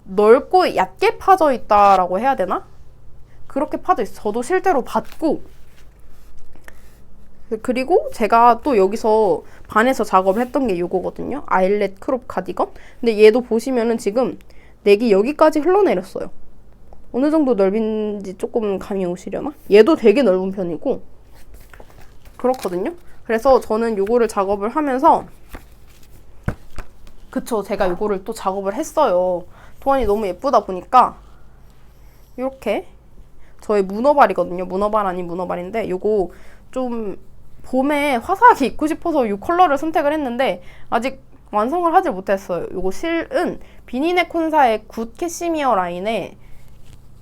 넓고 얕게 파져 있다라고 해야 되나? 그렇게 파져 있어요. 저도 실제로 봤고, 그리고 제가 또 여기서 반에서 작업을 했던 게 이거거든요. 아일렛 크롭 가디건. 근데 얘도 보시면은 지금 넥이 여기까지 흘러내렸어요. 어느 정도 넓은지 조금 감이 오시려나? 얘도 되게 넓은 편이고 그렇거든요. 그래서 저는 요거를 작업을 하면서, 그쵸, 제가 요거를 또 작업을 했어요. 도안이 너무 예쁘다 보니까 이렇게 저의 문어발이거든요. 문어발 아닌 문어발인데, 요거 좀 봄에 화사하게 입고 싶어서 이 컬러를 선택을 했는데 아직 완성을 하지 못했어요. 요거 실은 비니네 콘사의 굿 캐시미어 라인의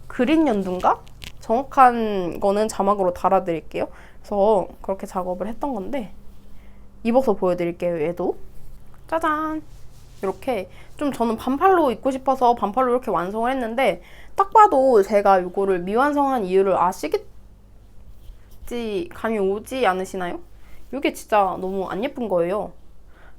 그린 연두인가? 정확한 거는 자막으로 달아드릴게요. 그래서 그렇게 작업을 했던 건데, 입어서 보여드릴게요. 얘도 짜잔, 이렇게 좀 저는 반팔로 입고 싶어서 반팔로 이렇게 완성을 했는데, 딱 봐도 제가 이거를 미완성한 이유를 아시겠지, 감이 오지 않으시나요? 이게 진짜 너무 안 예쁜 거예요.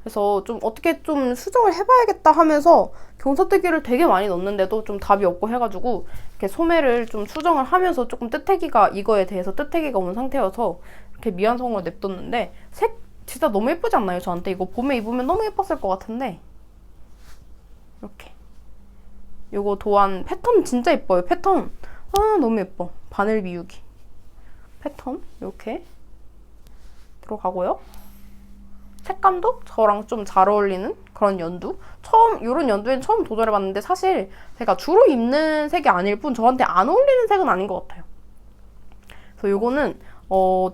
그래서 좀 어떻게 좀 수정을 해봐야겠다 하면서 경사뜨기를 되게 많이 넣었는데도 좀 답이 없고 해가지고 이렇게 소매를 좀 수정을 하면서 조금 뜨태기가, 이거에 대해서 뜨태기가 온 상태여서 이렇게 미완성으로 냅뒀는데, 색 진짜 너무 예쁘지 않나요? 저한테 이거 봄에 입으면 너무 예뻤을 것 같은데. 이렇게 요거 도안 패턴 진짜 예뻐요. 패턴 너무 예뻐. 바늘 비우기 패턴 이렇게 들어가고요. 색감도 저랑 좀 잘 어울리는 그런 연두. 요런 연두엔 처음 도전해봤는데, 사실 제가 주로 입는 색이 아닐 뿐 저한테 안 어울리는 색은 아닌 것 같아요. 그래서 요거는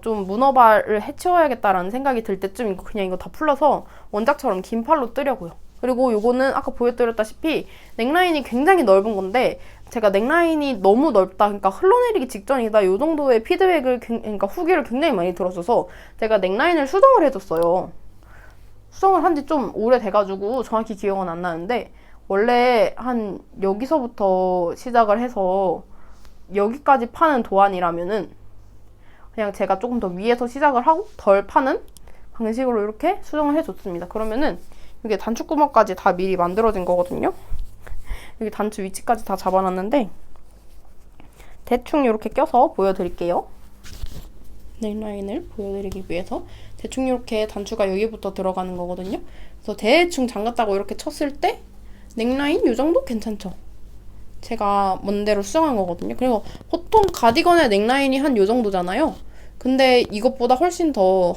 좀 문어발을 해치워야겠다라는 생각이 들 때쯤 그냥 이거 다 풀러서 원작처럼 긴 팔로 뜨려고요. 그리고 요거는 아까 보여드렸다시피 넥라인이 굉장히 넓은 건데, 제가 넥라인이 너무 넓다, 그러니까 흘러내리기 직전이다, 요 정도의 피드백을, 그러니까 후기를 굉장히 많이 들었어서 제가 넥라인을 수정을 해줬어요. 수정을 한 지 좀 오래돼가지고 정확히 기억은 안 나는데, 원래 한 여기서부터 시작을 해서 여기까지 파는 도안이라면은 그냥 제가 조금 더 위에서 시작을 하고 덜 파는 방식으로 이렇게 수정을 해줬습니다. 그러면은 이게 단추구멍까지 다 미리 만들어진 거거든요. 여기 단추 위치까지 다 잡아놨는데 대충 이렇게 껴서 보여드릴게요. 넥라인을 보여드리기 위해서 대충 이렇게 단추가 여기부터 들어가는 거거든요. 그래서 대충 잠갔다고 이렇게 쳤을 때 넥라인 이 정도 괜찮죠? 제가 먼대로 수정한 거거든요. 그리고 보통 가디건의 넥라인이 한 요 정도잖아요. 근데 이것보다 훨씬 더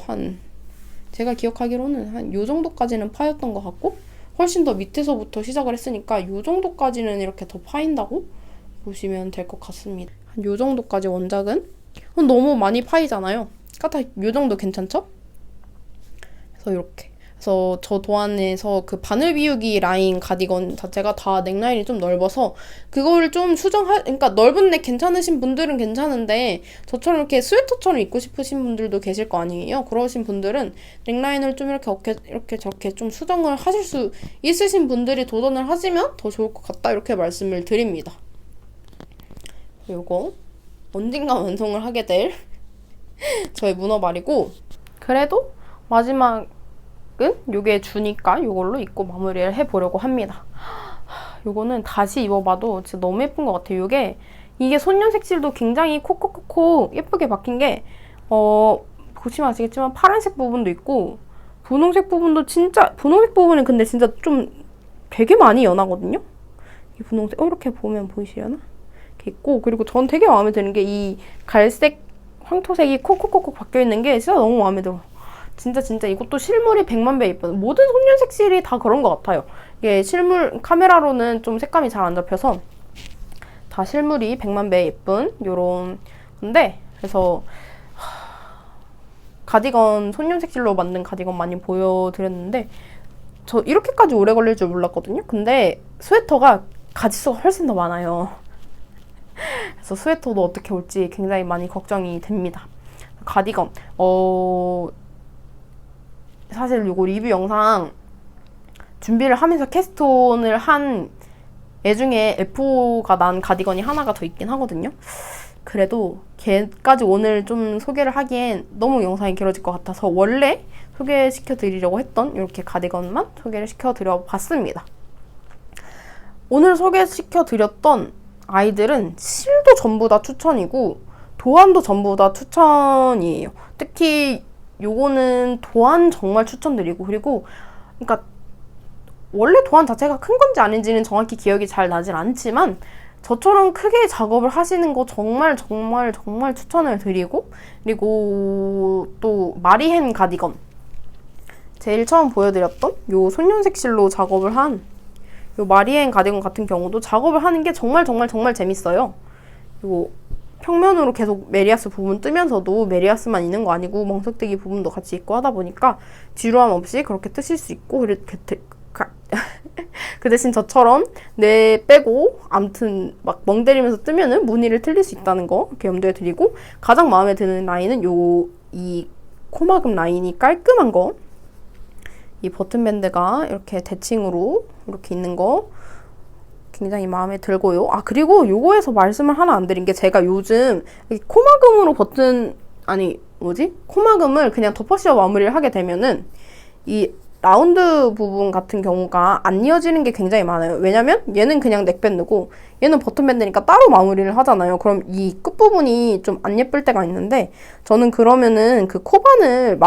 제가 기억하기로는 한 요 정도까지는 파였던 것 같고, 훨씬 더 밑에서부터 시작을 했으니까 요 정도까지는 이렇게 더 파인다고 보시면 될 것 같습니다. 한 요 정도까지 원작은 너무 많이 파이잖아요. 그러니까 요 정도 괜찮죠? 그래서 이렇게. 그래서 저 도안에서 그 바늘 비우기 라인 가디건 자체가 다 넥라인이 좀 넓어서 그걸 좀 그러니까 넓은 넥 괜찮으신 분들은 괜찮은데, 저처럼 이렇게 스웨터처럼 입고 싶으신 분들도 계실 거 아니에요? 그러신 분들은 넥라인을 좀 이렇게 이렇게 저렇게 좀 수정을 하실 수 있으신 분들이 도전을 하시면 더 좋을 것 같다, 이렇게 말씀을 드립니다. 요거 언젠가 완성을 하게 될 저의 문어발이고, 그래도 마지막은 요게 주니까 요걸로 입고 마무리를 해보려고 합니다. 요거는 다시 입어봐도 진짜 너무 예쁜 것 같아요. 이게 손녀 색실도 굉장히 콕콕콕콕 예쁘게 박힌 게 보시면 아시겠지만 파란색 부분도 있고 분홍색 부분도 분홍색 부분은 근데 진짜 좀 되게 많이 연하거든요. 이 분홍색 이렇게 보면 보이시려나? 이렇게 있고 그리고 전 되게 마음에 드는 게 이 갈색 황토색이 콕콕콕콕 박혀 있는 게 진짜 너무 마음에 들어. 진짜 이것도 실물이 100만 배 예쁜 모든 손녀 색실이 다 그런 것 같아요. 이게 실물 카메라로는 좀 색감이 잘 안 잡혀서 다 실물이 100만 배 예쁜 요런 건데 그래서 가디건 손녀 색실로 만든 가디건 많이 보여드렸는데 저 이렇게까지 오래 걸릴 줄 몰랐거든요. 근데 스웨터가 가지수가 훨씬 더 많아요. 그래서 스웨터도 어떻게 올지 굉장히 많이 걱정이 됩니다. 가디건 사실 이거 리뷰 영상 준비를 하면서 캐스톤을 한 애 중에 F가 난 가디건이 하나가 더 있긴 하거든요. 그래도 걔까지 오늘 좀 소개를 하기엔 너무 영상이 길어질 것 같아서 원래 소개시켜 드리려고 했던 이렇게 가디건만 소개를 시켜 드려 봤습니다. 오늘 소개시켜 드렸던 아이들은 실도 전부 다 추천이고 도안도 전부 다 추천이에요. 특히 요거는 도안 정말 추천드리고 그리고 그러니까 원래 도안 자체가 큰 건지 아닌지는 정확히 기억이 잘 나질 않지만 저처럼 크게 작업을 하시는 거 정말 추천을 드리고 그리고 또 마리헨 가디건 제일 처음 보여드렸던 요 손연색 실로 작업을 한 요 마리헨 가디건 같은 경우도 작업을 하는 게 정말 재밌어요. 요 평면으로 계속 메리아스 부분 뜨면서도 메리아스만 있는 거 아니고 멍석뜨기 부분도 같이 있고 하다 보니까 지루함 없이 그렇게 뜨실 수 있고 그 대신 저처럼 뇌 빼고 아무튼 막 멍 때리면서 뜨면은 무늬를 틀릴 수 있다는 거 이렇게 염두에 두고 가장 마음에 드는 라인은 이 코막음 라인이 깔끔한 거 이 버튼밴드가 이렇게 대칭으로 이렇게 있는 거 굉장히 마음에 들고요. 그리고 요거에서 말씀을 하나 안 드린 게 제가 요즘 코막음으로 코막음을 그냥 덮어씌워 마무리를 하게 되면은 이 라운드 부분 같은 경우가 안 이어지는 게 굉장히 많아요. 왜냐면 얘는 그냥 넥밴드고 얘는 버튼밴드니까 따로 마무리를 하잖아요. 그럼 이 끝부분이 좀 안 예쁠 때가 있는데 저는 그러면은 그 코반을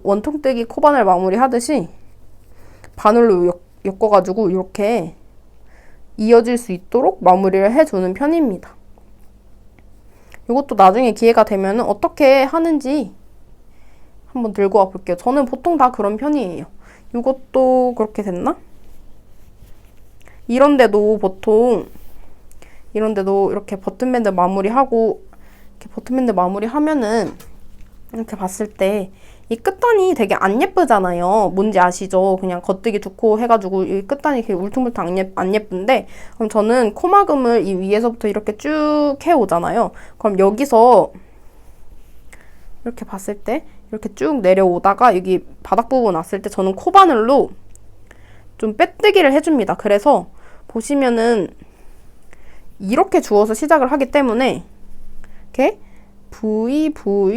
원통뜨기 코반을 마무리 하듯이 바늘로 엮어가지고 이렇게 이어질 수 있도록 마무리를 해주는 편입니다. 이것도 나중에 기회가 되면 어떻게 하는지 한번 들고 와 볼게요. 저는 보통 다 그런 편이에요. 이것도 그렇게 됐나? 이런데도 이렇게 버튼밴드 마무리하고 이렇게 버튼밴드 마무리하면은 이렇게 봤을 때 이 끝단이 되게 안 예쁘잖아요. 뭔지 아시죠? 그냥 겉뜨기 좋고 해가지고 이 끝단이 이렇게 울퉁불퉁 안 예쁜데 그럼 저는 코막음을 이 위에서부터 이렇게 쭉 해오잖아요. 그럼 여기서 이렇게 봤을 때 이렇게 쭉 내려오다가 여기 바닥 부분 왔을 때 저는 코바늘로 좀 빼뜨기를 해줍니다. 그래서 보시면은 이렇게 주워서 시작을 하기 때문에 이렇게 V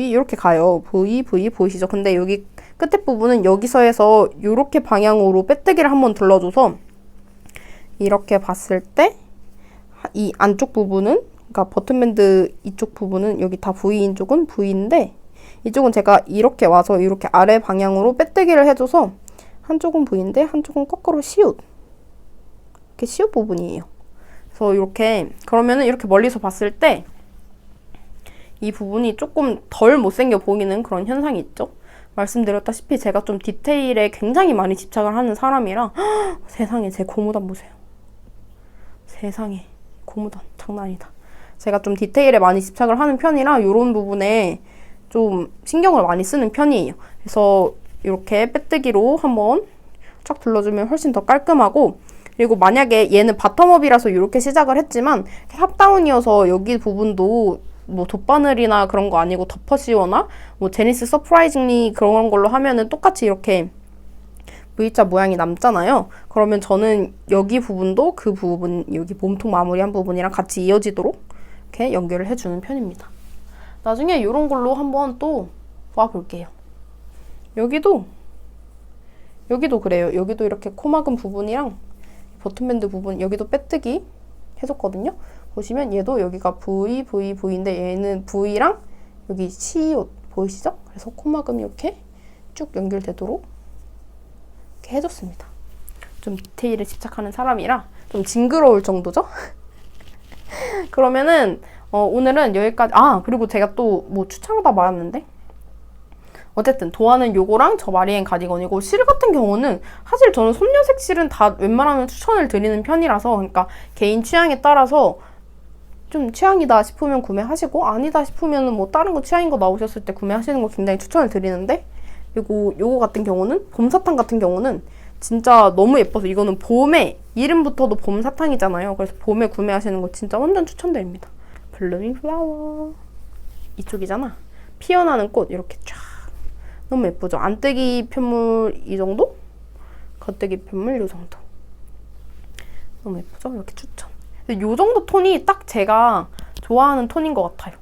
이렇게 가요. V 보이시죠? 근데 여기 끝에 부분은 여기서 해서 이렇게 방향으로 빼뜨기를 한번 둘러줘서 이렇게 봤을 때 이 안쪽 부분은 그러니까 버튼밴드 이쪽 부분은 여기 다 V인 쪽은 V인데 이쪽은 제가 이렇게 와서 이렇게 아래 방향으로 빼뜨기를 해줘서 한쪽은 V인데 한쪽은 거꾸로 시옷 이렇게 시옷 부분이에요. 그래서 그러면은 이렇게 멀리서 봤을 때 이 부분이 조금 덜 못생겨 보이는 그런 현상이 있죠. 말씀드렸다시피 제가 좀 디테일에 굉장히 많이 집착을 하는 사람이라 세상에 제 고무단 보세요. 세상에 고무단 장난 아니다. 제가 좀 디테일에 많이 집착을 하는 편이라 이런 부분에 좀 신경을 많이 쓰는 편이에요. 그래서 이렇게 빼뜨기로 한번 쫙 둘러주면 훨씬 더 깔끔하고 그리고 만약에 얘는 바텀업이라서 이렇게 시작을 했지만 탑다운이어서 여기 부분도 뭐 돗바늘이나 그런 거 아니고 덮어씌워나 뭐 제니스 서프라이징리 그런 걸로 하면은 똑같이 이렇게 V자 모양이 남잖아요. 그러면 저는 여기 부분도 그 부분 여기 몸통 마무리한 부분이랑 같이 이어지도록 이렇게 연결을 해주는 편입니다. 나중에 이런 걸로 한번 또 봐볼게요. 여기도 그래요. 여기도 이렇게 코 막은 부분이랑 버튼밴드 부분 여기도 빼뜨기 해줬거든요. 보시면 얘도 여기가 V인데 얘는 V랑 여기 C옷 보이시죠? 그래서 코막음이 이렇게 쭉 연결되도록 이렇게 해줬습니다. 좀 디테일에 집착하는 사람이라 좀 징그러울 정도죠? 그러면은 오늘은 여기까지. 그리고 제가 또 뭐 추천하다 말았는데, 어쨌든 도안은 요거랑 저 마리엔 가디건이고, 실 같은 경우는 사실 저는 솜녀색 실은 다 웬만하면 추천을 드리는 편이라서, 그러니까 개인 취향에 따라서 좀 취향이다 싶으면 구매하시고 아니다 싶으면 뭐 다른 거 취향인 거 나오셨을 때 구매하시는 거 굉장히 추천을 드리는데, 요거 같은 경우는 봄사탕 같은 경우는 진짜 너무 예뻐서, 이거는 봄에 이름부터도 봄사탕이잖아요. 그래서 봄에 구매하시는 거 진짜 완전 추천드립니다. 블루밍 플라워 이쪽이잖아. 피어나는 꽃 이렇게 쫙 너무 예쁘죠? 안뜨기 편물 이 정도? 겉뜨기 편물 이 정도. 너무 예쁘죠? 이렇게 추천. 근데 요 정도 톤이 딱 제가 좋아하는 톤인 것 같아요.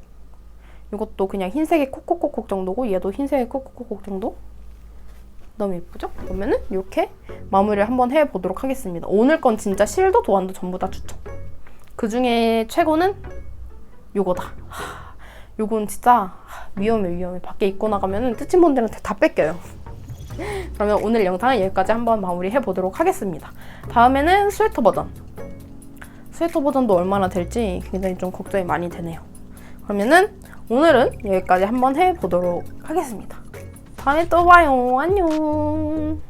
이것도 그냥 흰색의 콕콕콕콕 정도고, 얘도 흰색의 콕콕콕콕 정도. 너무 예쁘죠? 그러면은 이렇게 마무리를 한번 해보도록 하겠습니다. 오늘 건 진짜 실도 도안도 전부 다 추천. 그 중에 최고는 요거다. 요건 진짜 위험해. 밖에 입고 나가면은 뜨친분들한테 다 뺏겨요. 그러면 오늘 영상은 여기까지 한번 마무리해 보도록 하겠습니다. 다음에는 스웨터 버전도 얼마나 될지 굉장히 좀 걱정이 많이 되네요. 그러면은 오늘은 여기까지 한번 해보도록 하겠습니다. 다음에 또 봐요. 안녕.